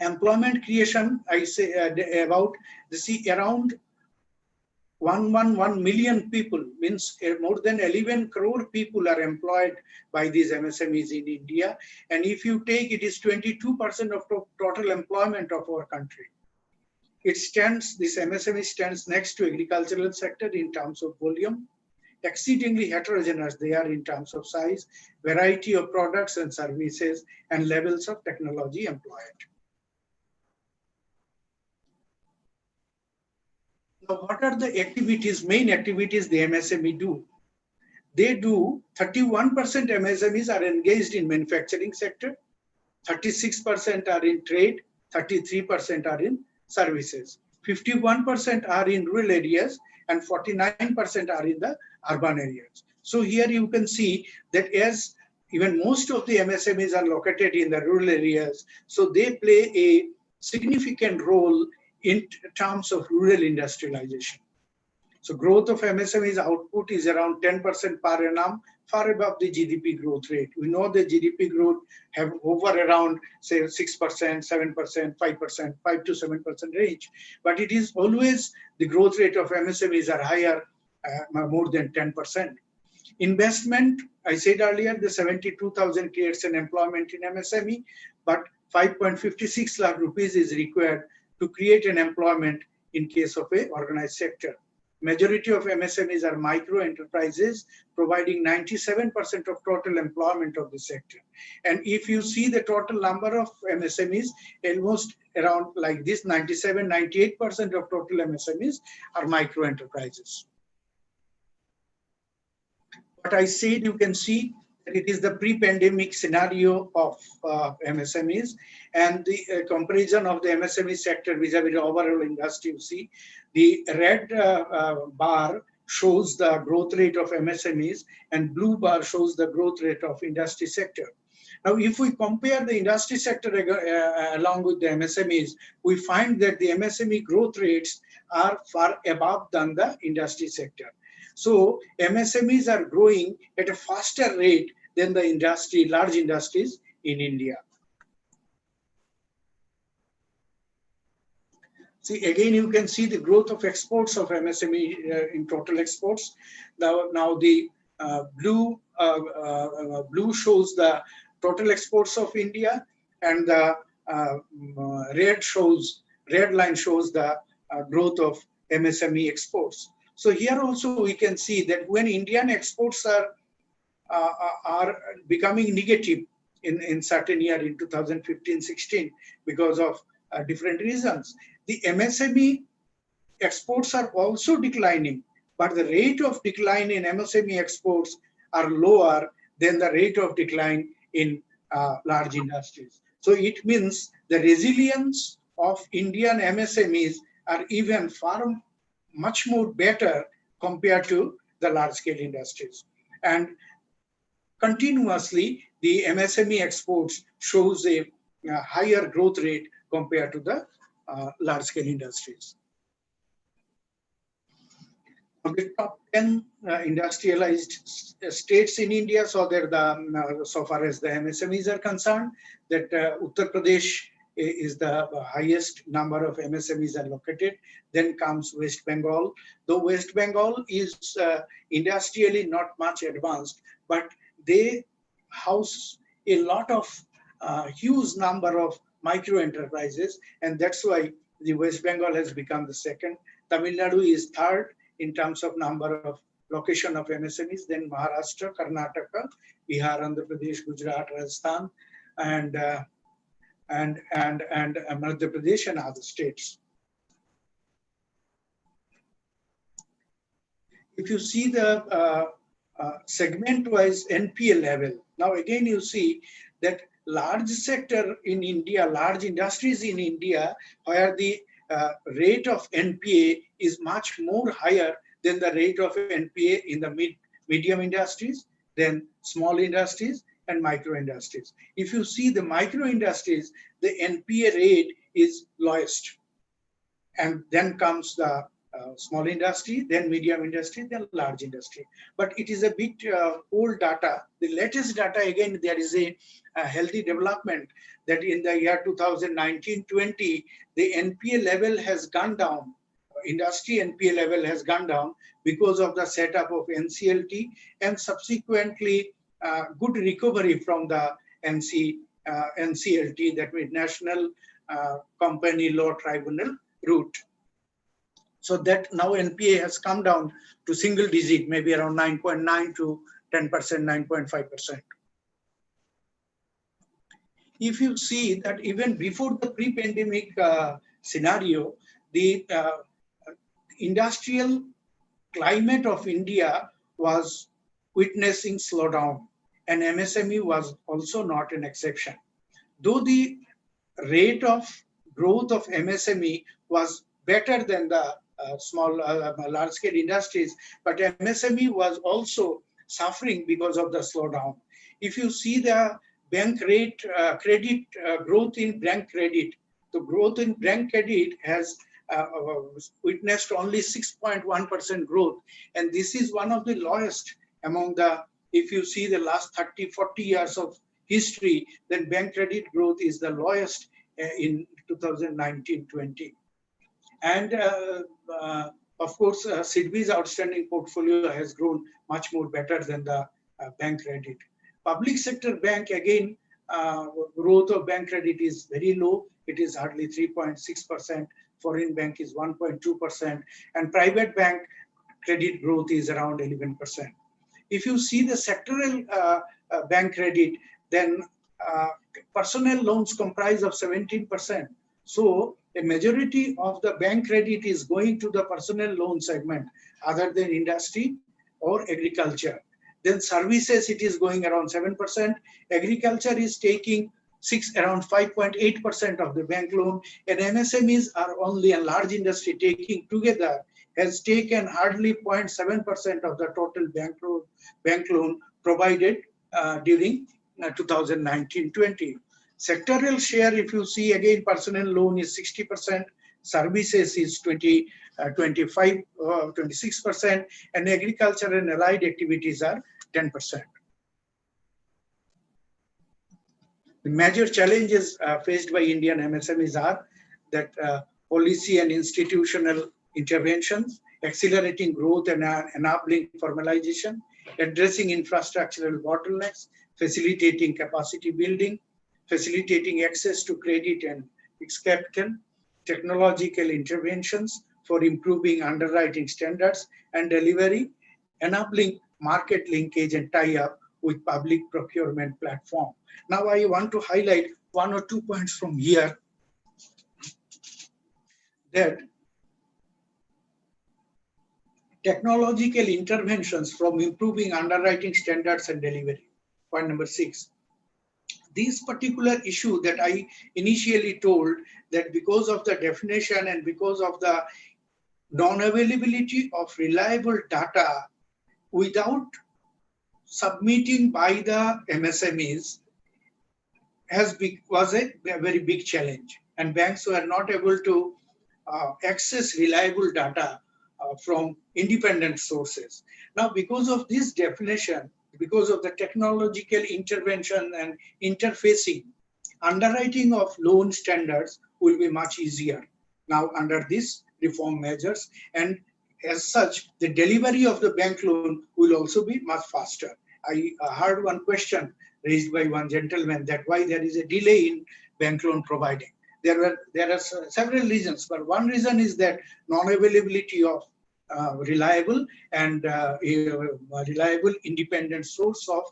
Employment creation, I say around 111 million people, means more than 11 crore people are employed by these MSMEs in India. And if you take, it is 22% of total employment of our country. This MSME stands next to agricultural sector in terms of volume. Exceedingly heterogeneous they are in terms of size, variety of products and services, and levels of technology employed. Now, what are the main activities the MSME do? they do 31% MSMEs are engaged in manufacturing sector, 36% are in trade, 33% are in services, 51% are in rural areas, and 49% are in the urban areas. So here you can see that as even most of the MSMEs are located in the rural areas, so they play a significant role in terms of rural industrialization. So growth of MSME's output is around 10% per annum, far above the GDP growth rate. We know the GDP growth have over around say 6%, 7%, 5%, 5 to 7% range, but it is always the growth rate of MSMEs are higher, more than 10%. Investment, I said earlier, the 72,000 creates an employment in MSME, but 5.56 lakh rupees is required to create an employment in case of a organized sector. Majority of MSMEs are micro enterprises, providing 97% of total employment of the sector. And if you see the total number of MSMEs, almost around like this, 97, 98% of total MSMEs are micro enterprises. What I said, you can see that it is the pre-pandemic scenario of MSMEs, and the comparison of the MSME sector vis-a-vis the overall industry. You see, the red bar shows the growth rate of MSMEs, and blue bar shows the growth rate of industry sector. Now, if we compare the industry sector along with the MSMEs, we find that the MSME growth rates are far above than the industry sector. So MSMEs are growing at a faster rate than the industry, large industries in India. See, again, you can see the growth of exports of MSME in total exports. Now the blue shows the total exports of India, and the red line shows the growth of MSME exports. So here also we can see that when Indian exports are becoming negative in certain year in 2015-16 because of different reasons, the MSME exports are also declining, but the rate of decline in MSME exports are lower than the rate of decline in large industries. So it means the resilience of Indian MSMEs are even far much more better compared to the large-scale industries. And continuously, the MSME exports shows a higher growth rate compared to the large-scale industries. The top 10 industrialized states in India, so that so far as the MSMEs are concerned, that Uttar Pradesh is the highest number of MSMEs are located. Then comes West Bengal. Though West Bengal is industrially not much advanced, but they house a lot of huge number of micro enterprises, and that's why the West Bengal has become the second. Tamil Nadu is third in terms of number of location of MSMEs, then Maharashtra, Karnataka, Bihar, Andhra Pradesh, Gujarat, Rajasthan, and Madhya Pradesh and other states. If you see the segment-wise NPA level, now again you see that large sector in India, large industries in India, where the rate of NPA is much more higher than the rate of NPA in the medium industries, then small industries, and micro industries. If you see the micro industries, the NPA rate is lowest. And then comes the small industry, then medium industry, then large industry. But it is a bit old data. The latest data, again, there is a healthy development that in the year 2019-20, the NPA level has gone down. Industry NPA level has gone down because of the setup of NCLT and subsequently good recovery from the NCLT, that means National Company Law Tribunal route. So that now NPA has come down to single digit, maybe around 9.9 to 10%, 9.5%. If you see that even before the pre-pandemic scenario, the industrial climate of India was witnessing slowdown, and MSME was also not an exception. Though the rate of growth of MSME was better than the large-scale industries, but MSME was also suffering because of the slowdown. If you see the bank rate credit growth in bank credit, the growth in bank credit has witnessed only 6.1% growth, and this is one of the lowest among the, if you see the last 30-40 years of history, then bank credit growth is the lowest in 2019-20. And of course, SIDBI's outstanding portfolio has grown much more better than the bank credit. Public sector bank, again, growth of bank credit is very low. It is hardly 3.6%. Foreign bank is 1.2%. And private bank credit growth is around 11%. If you see the sectoral bank credit, then personal loans comprise of 17%. So a majority of the bank credit is going to the personal loan segment other than industry or agriculture. Then services, it is going around 7%. Agriculture is taking around 5.8% of the bank loan, and MSMEs are only, a large industry taking together has taken hardly 0.7% of the total bank loan provided during 2019-20. Sectoral share, if you see, again, personal loan is 60%, services is 26%, and agriculture and allied activities are 10%. The major challenges faced by Indian MSMEs are that policy and institutional interventions, accelerating growth and enabling formalization, addressing infrastructural bottlenecks, facilitating capacity building, facilitating access to credit and fixed capital, technological interventions for improving underwriting standards and delivery, enabling market linkage and tie-up with public procurement platform. Now I want to highlight one or two points from here, that technological interventions from improving underwriting standards and delivery. Point number 6. This particular issue that I initially told, that because of the definition and because of the non-availability of reliable data without submitting by the MSMEs was a very big challenge, and banks were not able to access reliable data from independent sources. Now, because of this definition, because of the technological intervention and interfacing, underwriting of loan standards will be much easier now under these reform measures, and as such, the delivery of the bank loan will also be much faster. I heard one question raised by one gentleman, that why there is a delay in bank loan providing. There are several reasons, but one reason is that non-availability of reliable and reliable independent source of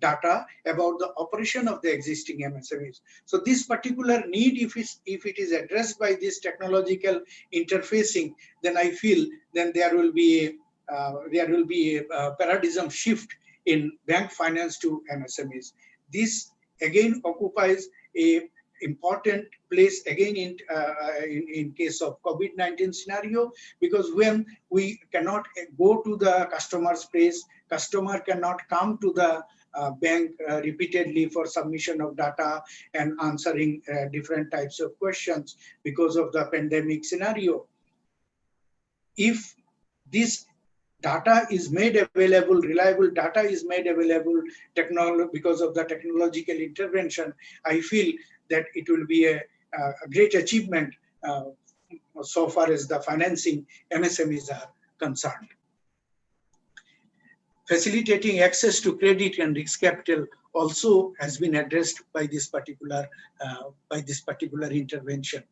data about the operation of the existing MSMEs. So this particular need, if it is addressed by this technological interfacing, then I feel then there will be a paradigm shift in bank finance to MSMEs. This again occupies a important place again in case of COVID-19 scenario, because when we cannot go to the customer's place, customer cannot come to the bank repeatedly for submission of data and answering different types of questions because of the pandemic scenario. If this data is made available, reliable data is made available because of the technological intervention, I feel that it will be a great achievement so far as the financing MSMEs are concerned. Facilitating access to credit and risk capital also has been addressed by this particular intervention.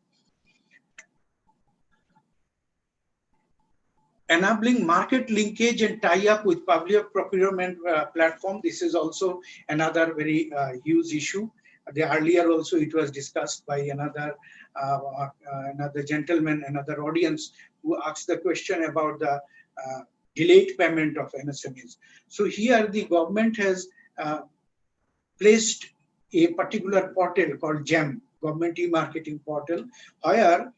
Enabling market linkage and tie-up with public procurement platform. This is also another very huge issue. Earlier also it was discussed by another gentleman, another audience, who asked the question about the delayed payment of MSMEs. So here the government has placed a particular portal called GEM, Government E-Marketing Portal, where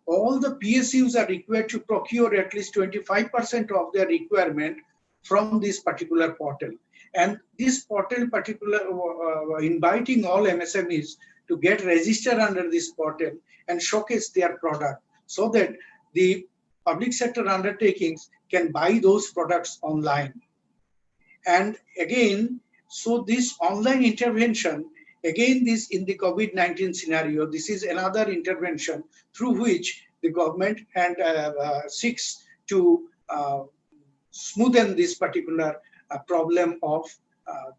all the PSUs are required to procure at least 25% of their requirement from this particular portal. And this portal inviting all MSMEs to get registered under this portal and showcase their product so that the public sector undertakings can buy those products online. And again, so this online intervention, again, this in the COVID-19 scenario, this is another intervention through which the government and seeks to smoothen this particular problem of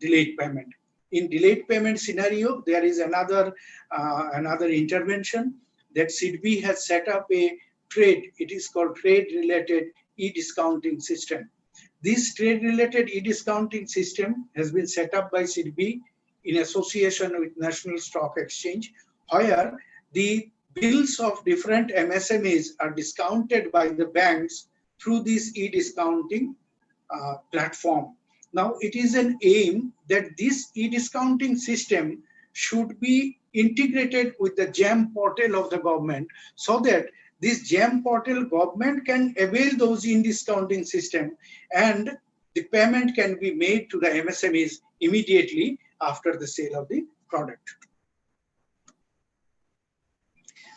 delayed payment. In delayed payment scenario, there is another intervention that SIDBI has set up a trade. It is called trade-related e-discounting system. This trade-related e-discounting system has been set up by SIDBI in association with National Stock Exchange, where the bills of different MSMEs are discounted by the banks through this e-discounting platform. Now, it is an aim that this e-discounting system should be integrated with the GEM portal of the government so that this GEM portal government can avail those e-discounting system and the payment can be made to the MSMEs immediately after the sale of the product.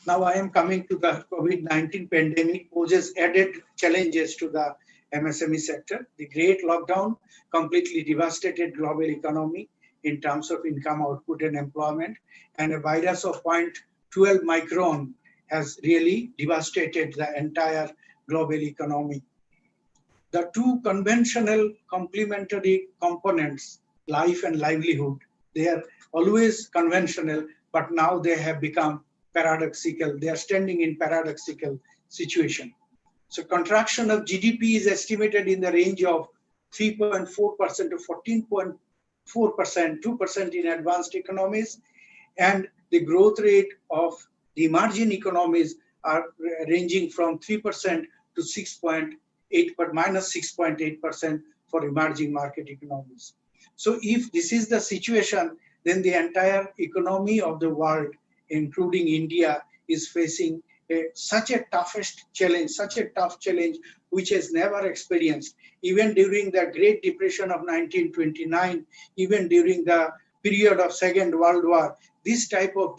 Now I am coming to the COVID-19 pandemic poses added challenges to the MSME sector. The great lockdown completely devastated global economy in terms of income output and employment, and a virus of 0.12 micron has really devastated the entire global economy. The two conventional complementary components, life and livelihood, they are always conventional, but now they have become paradoxical. They are standing in paradoxical situation. So contraction of GDP is estimated in the range of 3.4% to 14.4%, 2% in advanced economies, and the growth rate of the emerging economies are ranging from 3% to 6.8%, minus 6.8% for emerging market economies. So if this is the situation, then the entire economy of the world, including India, is facing such a tough challenge which has never experienced. Even during the Great Depression of 1929, even during the period of Second World War, this type of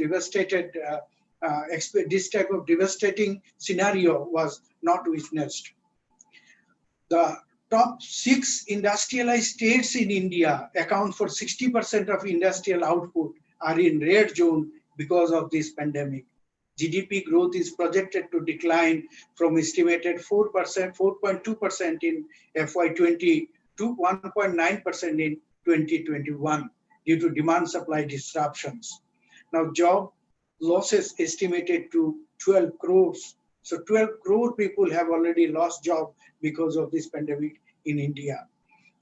devastating scenario was not witnessed. The top 6 industrialized states in India account for 60% of industrial output are in red zone because of this pandemic. GDP growth is projected to decline from estimated 4.2% in FY20 to 1.9% in 2021 due to demand supply disruptions. Now, job losses estimated to 12 crores. So 12 crore people have already lost job because of this pandemic in India.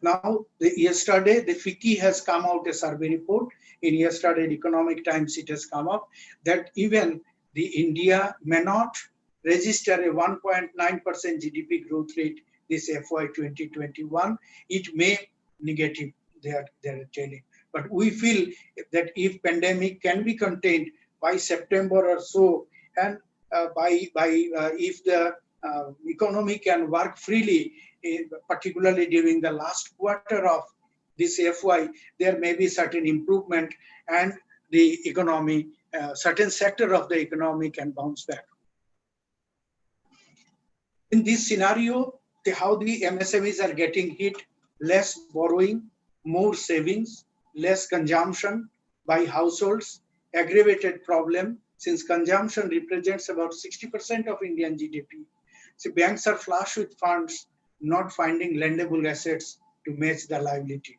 Now, yesterday, the FICCI has come out a survey report. In yesterday, Economic Times, it has come up that even the India may not register a 1.9% GDP growth rate this FY 2021. It may negative, they are telling. But we feel that if pandemic can be contained by September or so, and if the economy can work freely, particularly during the last quarter of this FY, there may be certain improvement and the economy, certain sector of the economy can bounce back. In this scenario, how the MSMEs are getting hit: less borrowing, more savings, less consumption by households, aggravated problem since consumption represents about 60% of Indian GDP. So banks are flush with funds, not finding lendable assets to match the liability.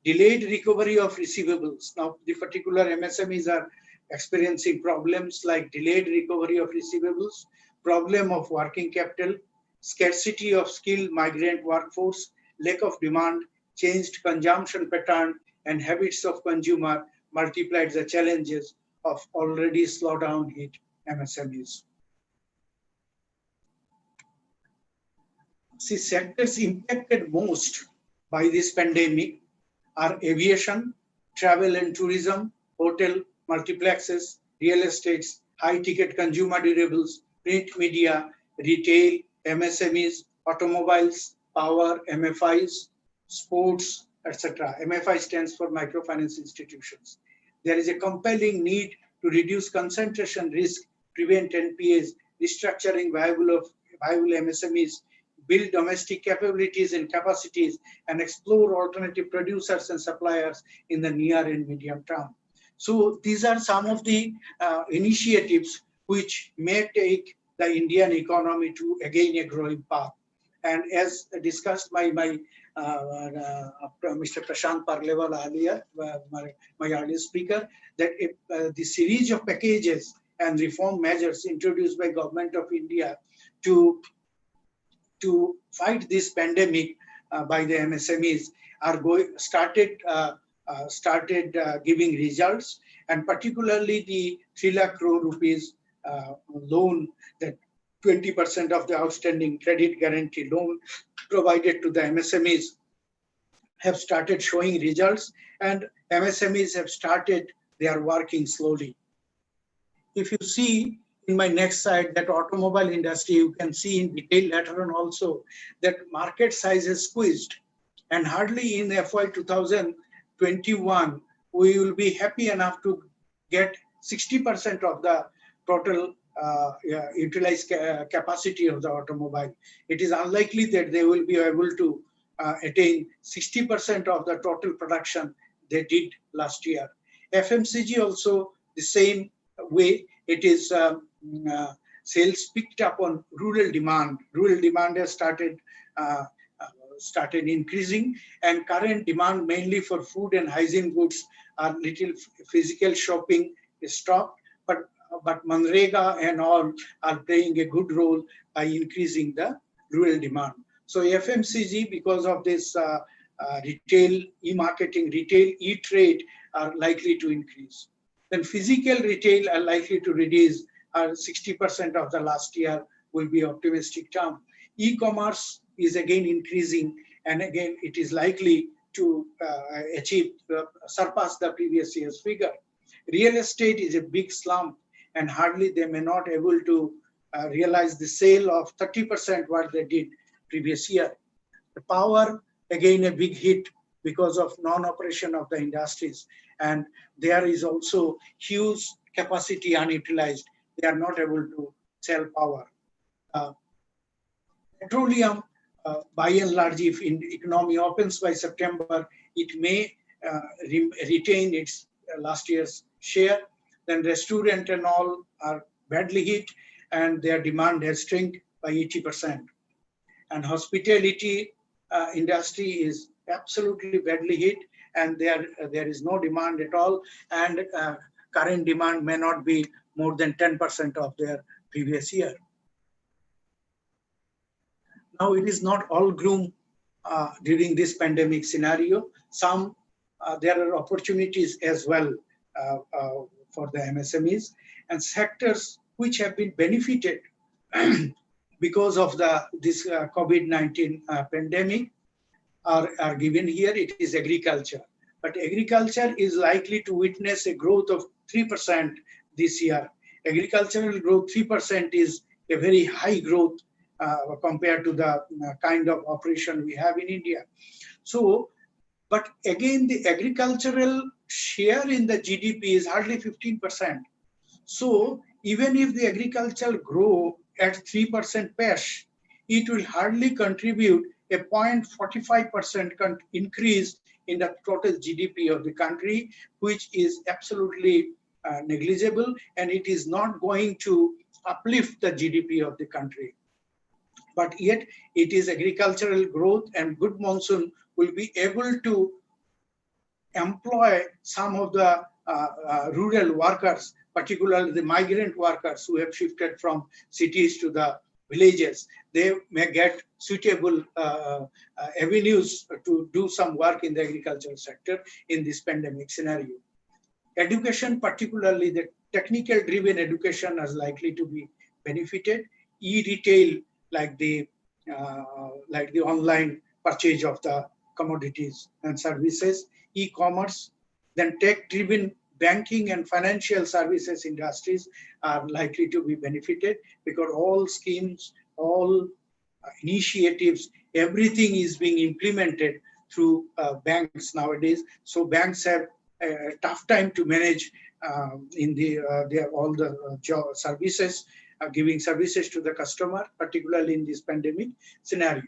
Delayed recovery of receivables. Now, the particular MSMEs are experiencing problems like delayed recovery of receivables, problem of working capital, scarcity of skilled migrant workforce, lack of demand, changed consumption pattern, and habits of consumer multiplied the challenges of already slowdown hit MSMEs. see, sectors impacted most by this pandemic are aviation, travel and tourism, hotel, multiplexes, real estates, high-ticket consumer durables, print media, retail, MSMEs, automobiles, power, MFIs, sports, etc. MFI stands for microfinance institutions. There is a compelling need to reduce concentration risk, prevent NPAs, restructuring viable MSMEs, build domestic capabilities and capacities, and explore alternative producers and suppliers in the near and medium term. So these are some of the initiatives which may take the Indian economy to again a growing path. And as discussed by Mr. Prashant Parlewal earlier, my earlier speaker, that the series of packages and reform measures introduced by Government of India to fight this pandemic by the MSMEs are started giving results, and particularly the 3 lakh crore rupees loan, that 20% of the outstanding credit guarantee loan provided to the MSMEs have started showing results, and MSMEs have started their working slowly. If you see in my next slide, that automobile industry, you can see in detail later on also that market size is squeezed, and hardly in FY 2021 we will be happy enough to get 60% of the total utilized capacity of the automobile. It is unlikely that they will be able to attain 60% of the total production they did last year. FMCG also the same way. It is sales picked up on rural demand. Rural demand has started increasing, and current demand mainly for food and hygiene goods are little physical shopping is stopped, but Manrega and all are playing a good role by increasing the rural demand. So FMCG, because of this retail, e-marketing, retail, e-trade are likely to increase. Then physical retail are likely to reduce, 60% of the last year will be optimistic term. E-commerce is again increasing, and again it is likely to surpass the previous year's figure. Real estate is a big slump, and hardly they may not able to realize the sale of 30% what they did previous year. The power, again a big hit because of non-operation of the industries, and there is also huge capacity unutilized. They are not able to sell power. Petroleum, by and large, if economy opens by September, it may retain its last year's share. Then restaurant and all are badly hit, and their demand has shrunk by 80%. And hospitality industry is absolutely badly hit, and there is no demand at all, and current demand may not be more than 10% of their previous year. Now it is not all gloom during this pandemic scenario. There are opportunities as well for the MSMEs, and sectors which have been benefited because of this COVID-19 pandemic are given here. It is agriculture, but agriculture is likely to witness a growth of 3% this year. Agricultural growth 3% is a very high growth compared to the kind of operation we have in India. So, but again, the agricultural share in the GDP is hardly 15%. So even if the agriculture grow at 3% pace, it will hardly contribute a 0.45% increase in the total GDP of the country, which is absolutely negligible, and it is not going to uplift the GDP of the country. But yet it is agricultural growth, and good monsoon will be able to employ some of the rural workers, particularly the migrant workers who have shifted from cities to the villages. They may get suitable avenues to do some work in the agricultural sector in this pandemic scenario. Education, particularly the technical driven education, is likely to be benefited. E-retail, like the like the online purchase of the commodities and services, e-commerce, then tech-driven banking and financial services industries are likely to be benefited because all schemes, all initiatives, everything is being implemented through banks nowadays. So banks have a tough time to manage in all the job services, giving services to the customer, particularly in this pandemic scenario.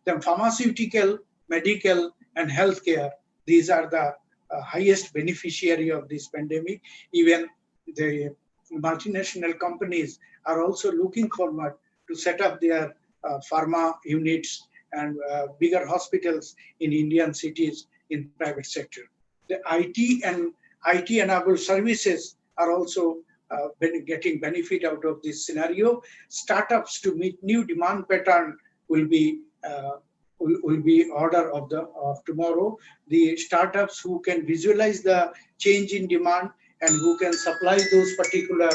Then pharmaceutical, medical, and healthcare, these are the highest beneficiary of this pandemic. Even the multinational companies are also looking forward to set up their pharma units and bigger hospitals in Indian cities in private sector. The IT enabled services are also getting benefit out of this scenario. Startups to meet new demand pattern will be order of tomorrow. The startups who can visualize the change in demand and who can supply those particular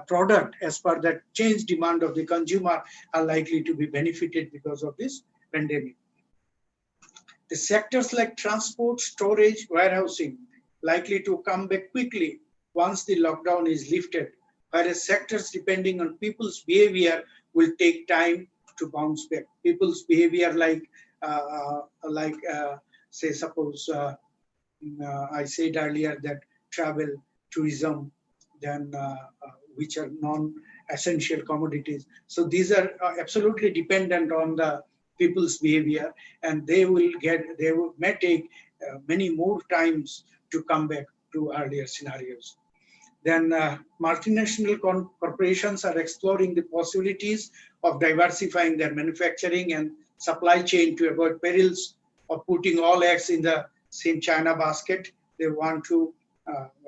product as per the change demand of the consumer are likely to be benefited because of this pandemic. The sectors like transport, storage, warehousing likely to come back quickly once the lockdown is lifted, whereas sectors depending on people's behavior will take time to bounce back. People's behavior say suppose I said earlier that travel, tourism, then which are non-essential commodities. So these are absolutely dependent on the people's behavior, and they may take many more times to come back to earlier scenarios. Then multinational corporations are exploring the possibilities of diversifying their manufacturing and supply chain to avoid perils of putting all eggs in the same China basket. They want to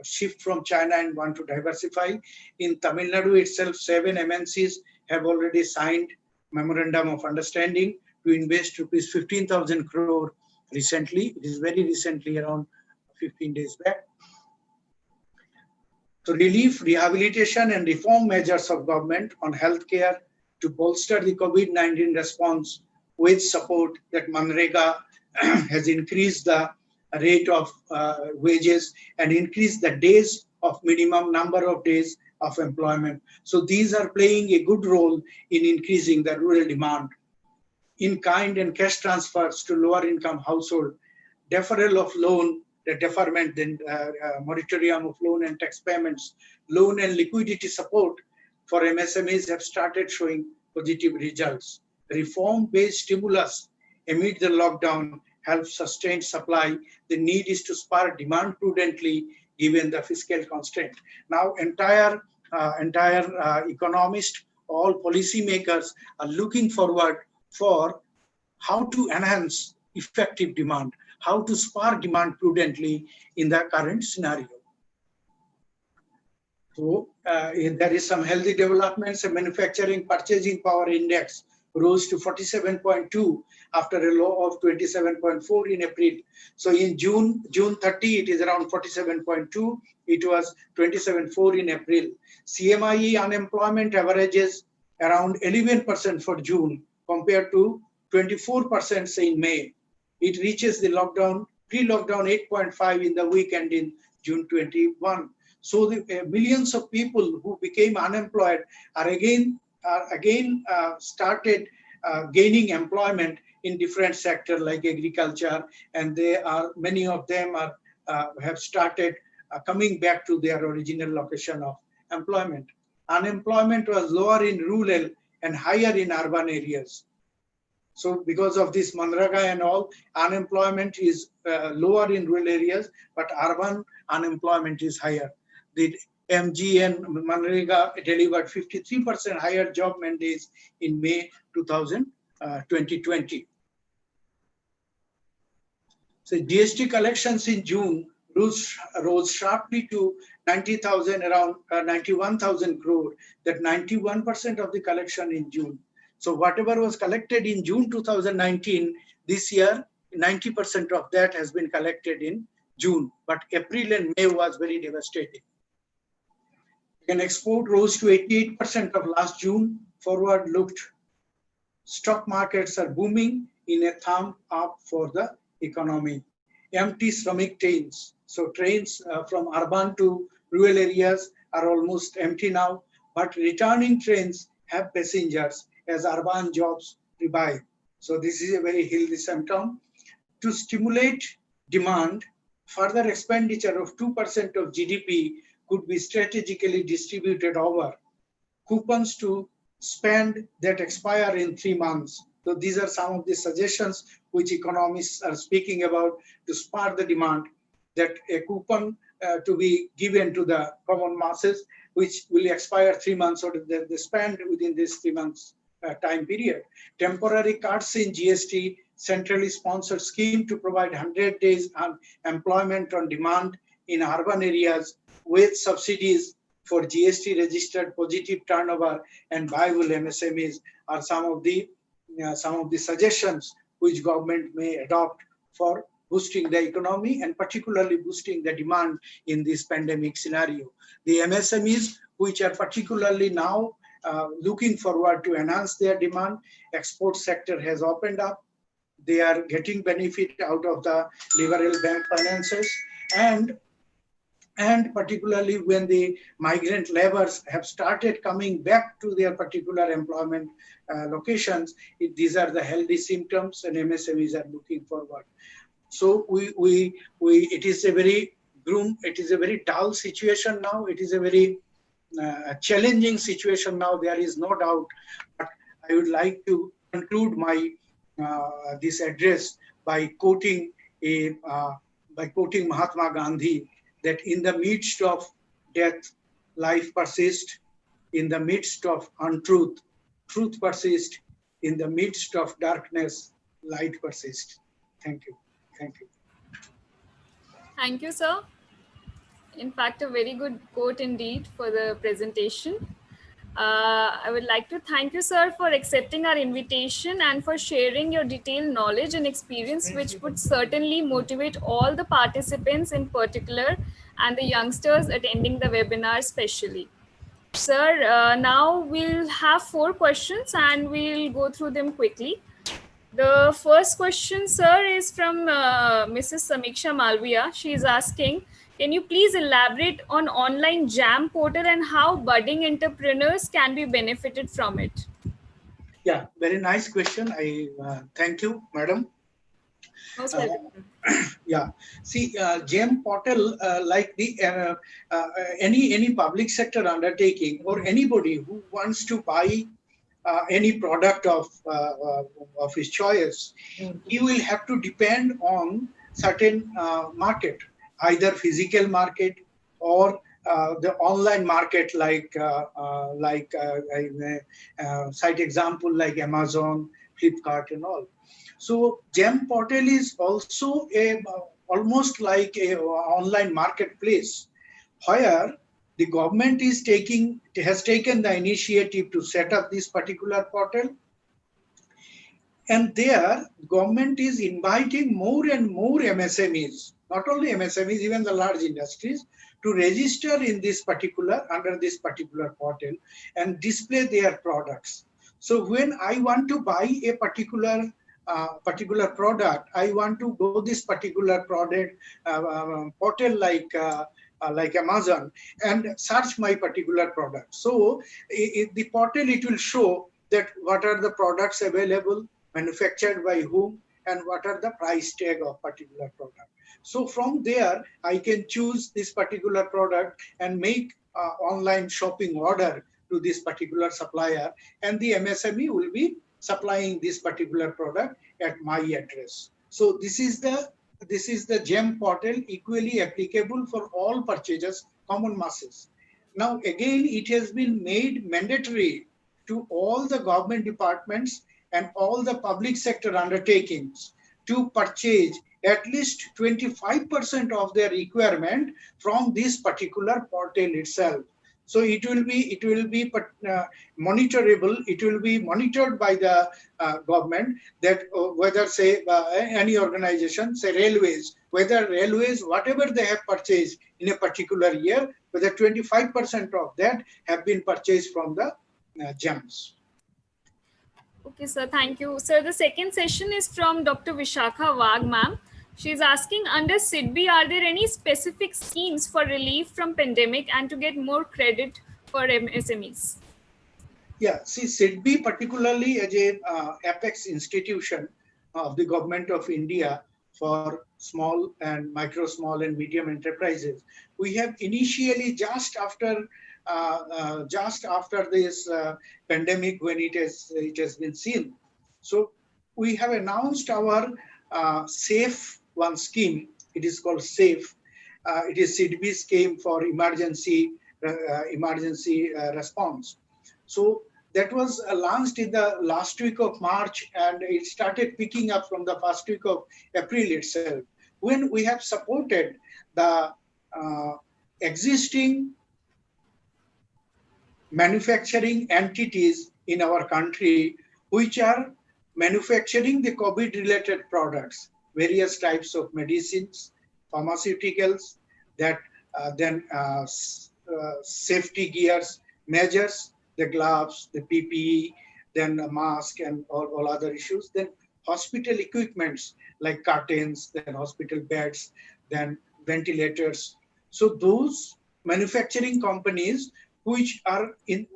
shift from China and want to diversify. In Tamil Nadu itself, 7 MNCs have already signed memorandum of understanding to invest rupees 15,000 crore recently. It is very recently, around 15 days back. So relief, rehabilitation and reform measures of government on healthcare to bolster the COVID-19 response with support that Manrega has increased the rate of wages and increased the days of minimum number of days of employment. So these are playing a good role in increasing the rural demand. In kind and cash transfers to lower income household, deferral of loan, the deferment, then moratorium of loan and tax payments, loan and liquidity support for MSMEs have started showing positive results. Reform-based stimulus amid the lockdown helps sustain supply. The need is to spur demand prudently given the fiscal constraint. Now, entire economists, all policymakers are looking forward for how to enhance effective demand, how to spur demand prudently in the current scenario. So there is some healthy developments. A manufacturing purchasing power index rose to 47.2 after a low of 27.4 in April. So in June 30, it is around 47.2. It was 27.4 in April. CMIE unemployment averages around 11% for June compared to 24% say in May. It reaches the pre-lockdown 8.5 in the weekend in June 21. So the millions of people who became unemployed are again started gaining employment in different sectors like agriculture, and many of them have started coming back to their original location of employment. Unemployment was lower in rural and higher in urban areas. So because of this Manrega and all, unemployment is lower in rural areas, but urban unemployment is higher. The MG and Manrega delivered 53% higher job mandates in May 2020. So GST collections in June rose sharply to 90,000, around 91,000 crore, that 91% of the collection in June. So whatever was collected in June 2019, this year, 90% of that has been collected in June, but April and May was very devastating. and export rose to 88% of last June. Forward looked, stock markets are booming in a thumb up for the economy. Empty Shramik trains. So trains from urban to rural areas are almost empty now, but returning trains have passengers as urban jobs revive. So this is a very healthy symptom. To stimulate demand, further expenditure of 2% of GDP could be strategically distributed over coupons to spend that expire in 3 months. So these are some of the suggestions which economists are speaking about to spur the demand, that a coupon to be given to the common masses, which will expire 3 months, or they spend within this 3 months time period. Temporary cuts in GST, centrally sponsored scheme to provide 100 days employment on demand in urban areas with subsidies for GST registered positive turnover and viable MSMEs are some of the suggestions which government may adopt for boosting the economy and particularly boosting the demand in this pandemic scenario. The MSMEs, which are particularly now looking forward to enhance their demand, export sector has opened up. They are getting benefit out of the liberal bank finances, and particularly when the migrant laborers have started coming back to their particular employment locations, these are the healthy symptoms and MSMEs are looking forward. So it is a very dull situation now. It is a very challenging situation now. There is no doubt. But I would like to conclude my this address by quoting Mahatma Gandhi, that in the midst of death, life persists. In the midst of untruth, truth persists. In the midst of darkness, light persists. Thank you. Thank you. Thank you, sir. In fact, a very good quote indeed for the presentation. I would like to thank you, sir, for accepting our invitation and for sharing your detailed knowledge and experience, which would certainly motivate all the participants in particular and the youngsters attending the webinar especially. Sir, now we'll have 4 questions and we'll go through them quickly. The first question, sir, is from Mrs. Samiksha Malviya. She is asking, can you please elaborate on online JAM portal and how budding entrepreneurs can be benefited from it? Yeah, very nice question. I thank you, madam. Most welcome. Yeah, see, JAM portal, like the any public sector undertaking or anybody who wants to buy any product of his choice, he will have to depend on certain market, either physical market or the online market, like cite example like Amazon, Flipkart, and all. So JAM portal is also almost like a online marketplace, where the government has taken the initiative to set up this particular portal, and there government is inviting more and more MSMEs, not only MSMEs, even the large industries, to register in this particular under this particular portal and display their products. So when I want to buy a particular product, I want to go this particular product portal like Amazon and search my particular product. So the portal, it will show that what are the products available, manufactured by whom, and what are the price tag of particular product. So from there, I can choose this particular product and make online shopping order to this particular supplier, and the MSME will be supplying this particular product at my address. So this is the JAM portal, equally applicable for all purchasers, common masses. Now again, it has been made mandatory to all the government departments and all the public sector undertakings to purchase at least 25% of their requirement from this particular portal itself. So it will be monitorable. It will be monitored by the government, that whether say any organization, say railways, whether railways, whatever they have purchased in a particular year, whether 25% of that have been purchased from the GEMS. Okay, sir. Thank you. Sir, the second session is from Dr. Vishakha Wag, ma'am. She's asking, under SIDBI, are there any specific schemes for relief from pandemic and to get more credit for MSMEs? Yeah, see, SIDBI, particularly as a apex institution of the government of India for small and micro, small and medium enterprises, we have initially just after this pandemic, when it has been seen. So we have announced our SAFE one scheme. It is called SAFE. It is SIDBI scheme for emergency response. So that was launched in the last week of March, and it started picking up from the first week of April itself, when we have supported the existing manufacturing entities in our country, which are manufacturing the COVID-related products, various types of medicines, pharmaceuticals, that then safety gears, measures, the gloves, the PPE, then a mask and all other issues, then hospital equipments like curtains, then hospital beds, then ventilators. So those manufacturing companies which are in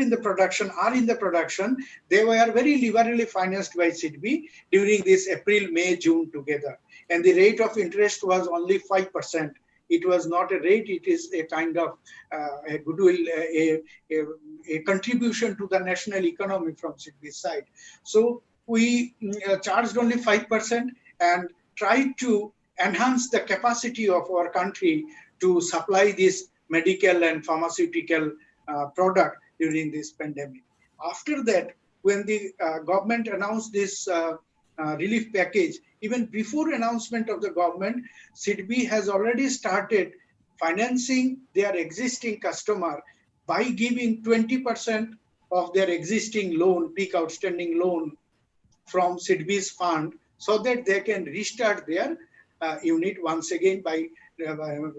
the production, they were very liberally financed by SIDBI during this April, May, June together. And the rate of interest was only 5%. It was not a rate, it is a kind of a goodwill, a contribution to the national economy from SIDBI's side. So we charged only 5% and tried to enhance the capacity of our country to supply this medical and pharmaceutical product during this pandemic. After that, when the government announced this relief package, even before announcement of the government, SIDBI has already started financing their existing customer by giving 20% of their existing loan, peak outstanding loan from SIDBI's fund, so that they can restart their unit once again by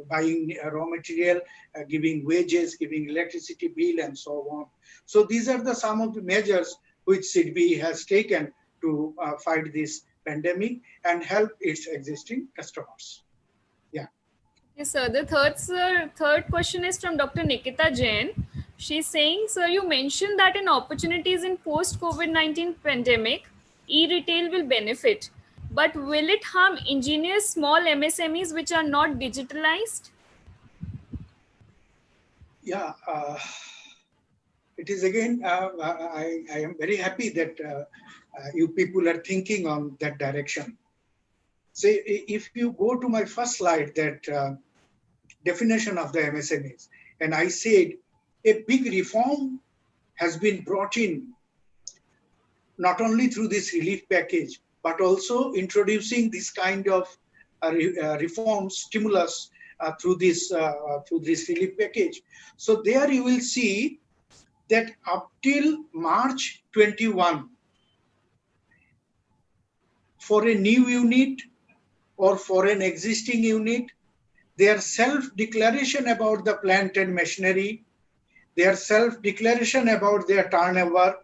buying raw material, giving wages, giving electricity bill, and so on. So these are some of the measures which SIDBI has taken to fight this pandemic and help its existing customers. Yeah. Yes, sir. The third question is from Dr. Nikita Jain. She's saying, sir, you mentioned that in opportunities in post-COVID-19 pandemic, e-retail will benefit. But will it harm ingenious small MSMEs which are not digitalized? Yeah, it is again, I am very happy that you people are thinking on that direction. Say, if you go to my first slide, that definition of the MSMEs, and I said a big reform has been brought in, not only through this relief package, but also introducing this kind of reform stimulus through this relief package. So there you will see that up till March 21, for a new unit or for an existing unit, their self-declaration about the plant and machinery, their self-declaration about their turnover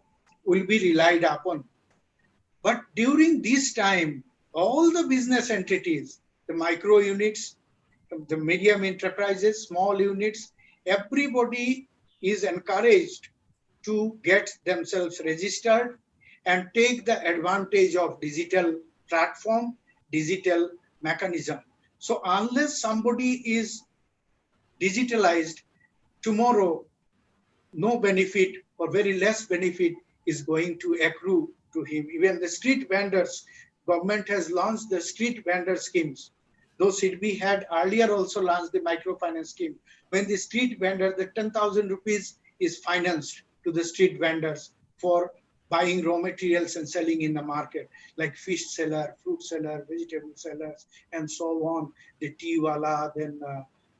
will be relied upon. But during this time, all the business entities, the micro units, the medium enterprises, small units, everybody is encouraged to get themselves registered and take the advantage of digital platform, digital mechanism. So unless somebody is digitalized, tomorrow no benefit or very less benefit is going to accrue to him. Even the street vendors, government has launched the street vendor schemes. Though SIDBI had earlier also launched the microfinance scheme. When the street vendor, the 10,000 rupees is financed to the street vendors for buying raw materials and selling in the market, like fish seller, fruit seller, vegetable sellers, and so on, the tea wala, then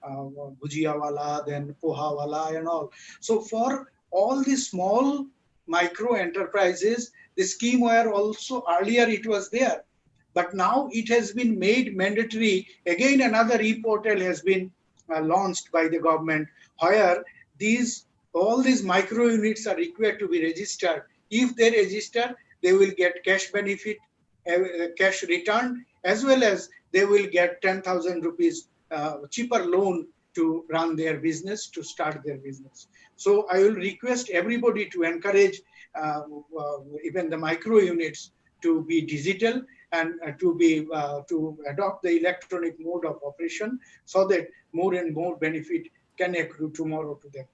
bhujia wala, then poha wala and all. So for all these small micro enterprises, the scheme were also earlier it was there, but now it has been made mandatory. Again, another e-portal has been launched by the government, where all these micro units are required to be registered. If they register, they will get cash benefit, cash return, as well as they will get 10,000 rupees cheaper loan to run their business, to start their business. So I will request everybody to encourage even the micro units to be digital and to adopt the electronic mode of operation, so that more and more benefit can accrue tomorrow to them.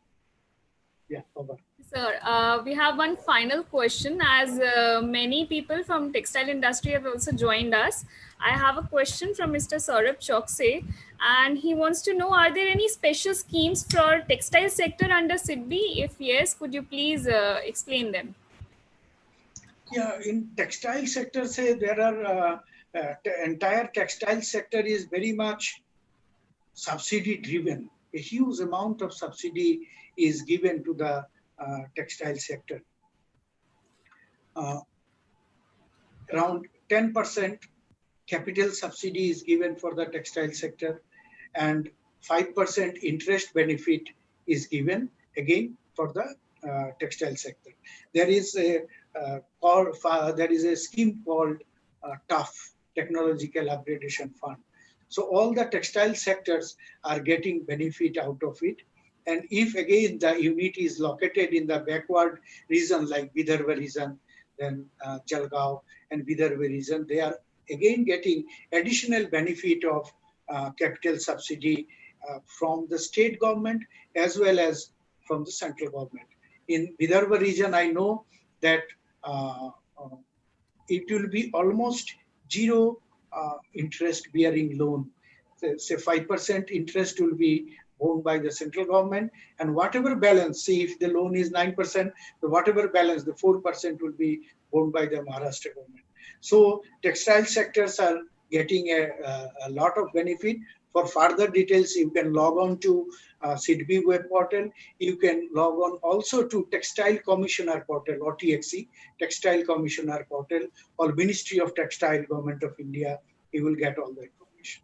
Yeah, over. Sir, we have one final question, as many people from textile industry have also joined us. I have a question from Mr. Saurabh Chokse, and he wants to know, are there any special schemes for textile sector under SIDBI? If yes, could you please explain them? Yeah, in textile sector, say there are entire textile sector is very much subsidy driven. A huge amount of subsidy is given to the textile sector. Around 10% capital subsidy is given for the textile sector, and 5% interest benefit is given again for the textile sector. There is a scheme called TUF, Technological Upgradation Fund. So all the textile sectors are getting benefit out of it. And if again the unit is located in the backward region like Vidarbha region, then Jalgaon and Vidarbha region, they are again getting additional benefit of capital subsidy from the state government as well as from the central government. In Vidarbha region, I know that it will be almost zero interest bearing loan. Say 5% interest will be borne by the central government, and whatever balance, see if the loan is 9%, the whatever balance, the 4% will be borne by the Maharashtra government. So textile sectors are getting a lot of benefit. For further details, you can log on to SIDBI web portal. You can log on also to Textile Commissioner portal, or TXC, Textile Commissioner portal, or Ministry of Textile, Government of India. You will get all the information.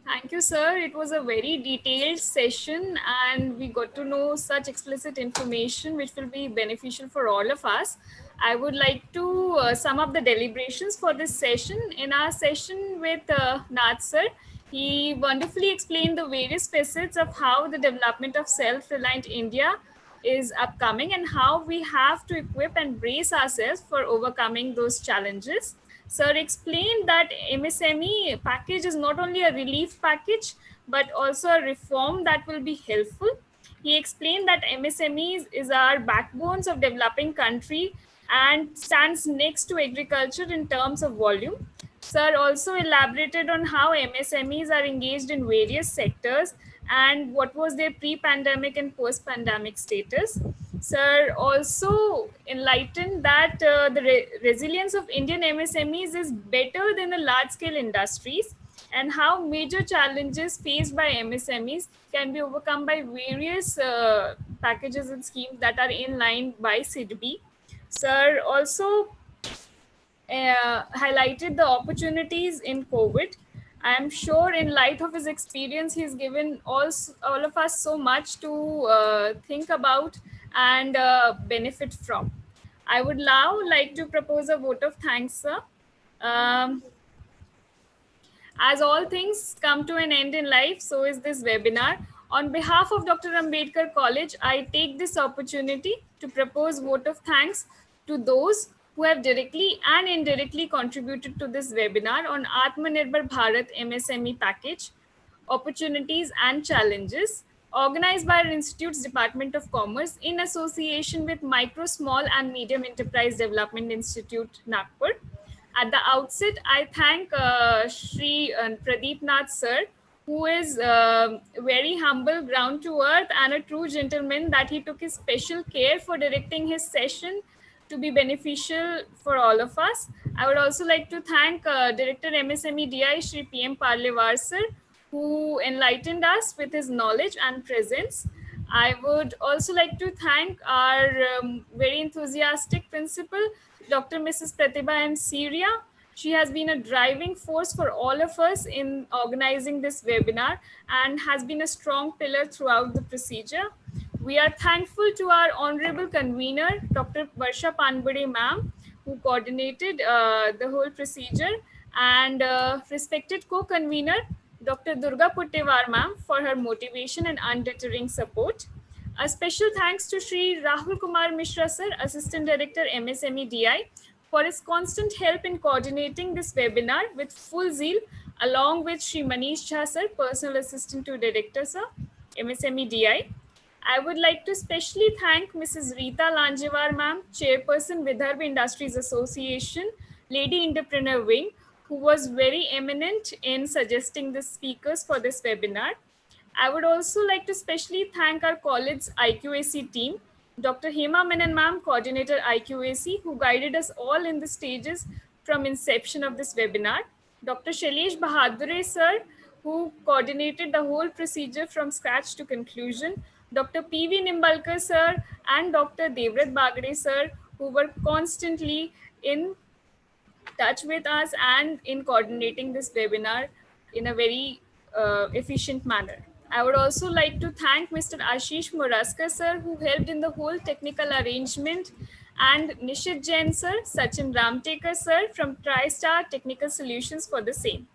Thank you, sir. It was a very detailed session, and we got to know such explicit information which will be beneficial for all of us. I would like to sum up the deliberations for this session. In our session with Nath sir, he wonderfully explained the various facets of how the development of self-reliant India is upcoming and how we have to equip and brace ourselves for overcoming those challenges. Sir explained that MSME package is not only a relief package, but also a reform that will be helpful. He explained that MSMEs is our backbones of developing country and stands next to agriculture in terms of volume. Sir also elaborated on how MSMEs are engaged in various sectors and what was their pre-pandemic and post-pandemic status. Sir also enlightened that the resilience of Indian MSMEs is better than the large-scale industries, and how major challenges faced by MSMEs can be overcome by various packages and schemes that are in line by SIDBI. Sir also highlighted the opportunities in COVID. I am sure in light of his experience, he's given all of us so much to think about and benefit from. I would now like to propose a vote of thanks, sir. As all things come to an end in life, so is this webinar. On behalf of Dr. Ambedkar College, I take this opportunity to propose vote of thanks to those who have directly and indirectly contributed to this webinar on Nirbhar Bharat-MSME package, opportunities and challenges, organized by our Institute's Department of Commerce in association with Micro, Small and Medium Enterprise Development Institute, Nagpur. At the outset, I thank Shri Pradeep Nath sir, who is very humble, ground to earth and a true gentleman, that he took his special care for directing his session to be beneficial for all of us. I would also like to thank Director MSME DI Shri PM Parlewar sir, who enlightened us with his knowledge and presence. I would also like to thank our very enthusiastic principal, Dr. Mrs. Pratibha M. Syria. She has been a driving force for all of us in organizing this webinar and has been a strong pillar throughout the procedure. We are thankful to our honorable convener, Dr. Varsha Panbade ma'am, who coordinated the whole procedure, and respected co-convener, Dr. Durga Puttewar ma'am, for her motivation and undeterring support. A special thanks to Shri Rahul Kumar Mishra sir, Assistant Director MSME DI, for his constant help in coordinating this webinar with full zeal, along with Shri Manish Jha sir, Personal Assistant to Director sir, MSME DI. I would like to specially thank Mrs. Rita Lanjevar ma'am, Chairperson Vidarbha Industries Association, Lady Entrepreneur Wing, who was very eminent in suggesting the speakers for this webinar. I would also like to specially thank our college's IQAC team, Dr. Hema Menon ma'am, Coordinator IQAC, who guided us all in the stages from inception of this webinar, Dr. Shailesh Bahadure sir, who coordinated the whole procedure from scratch to conclusion, Dr. P.V. Nimbalkar sir, and Dr. Devrat Bagre sir, who were constantly in touch with us and in coordinating this webinar in a very efficient manner. I would also like to thank Mr. Ashish Muraskar sir, who helped in the whole technical arrangement, and Nishit Jain sir, Sachin Ramtekar sir from TriStar Technical Solutions for the same.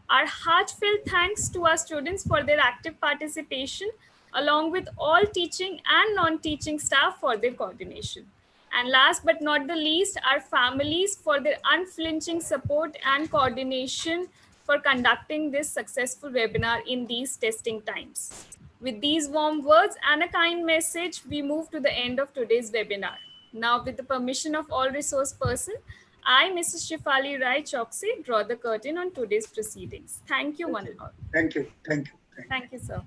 Our heartfelt thanks to our students for their active participation, along with all teaching and non-teaching staff for their coordination. And last but not the least, our families for their unflinching support and coordination for conducting this successful webinar in these testing times. With these warm words and a kind message, we move to the end of today's webinar. Now, with the permission of all resource person, I, Mrs. Shifali Rai Choksi, draw the curtain on today's proceedings. Thank you, one and all. Thank you. Thank you. Thank you, sir.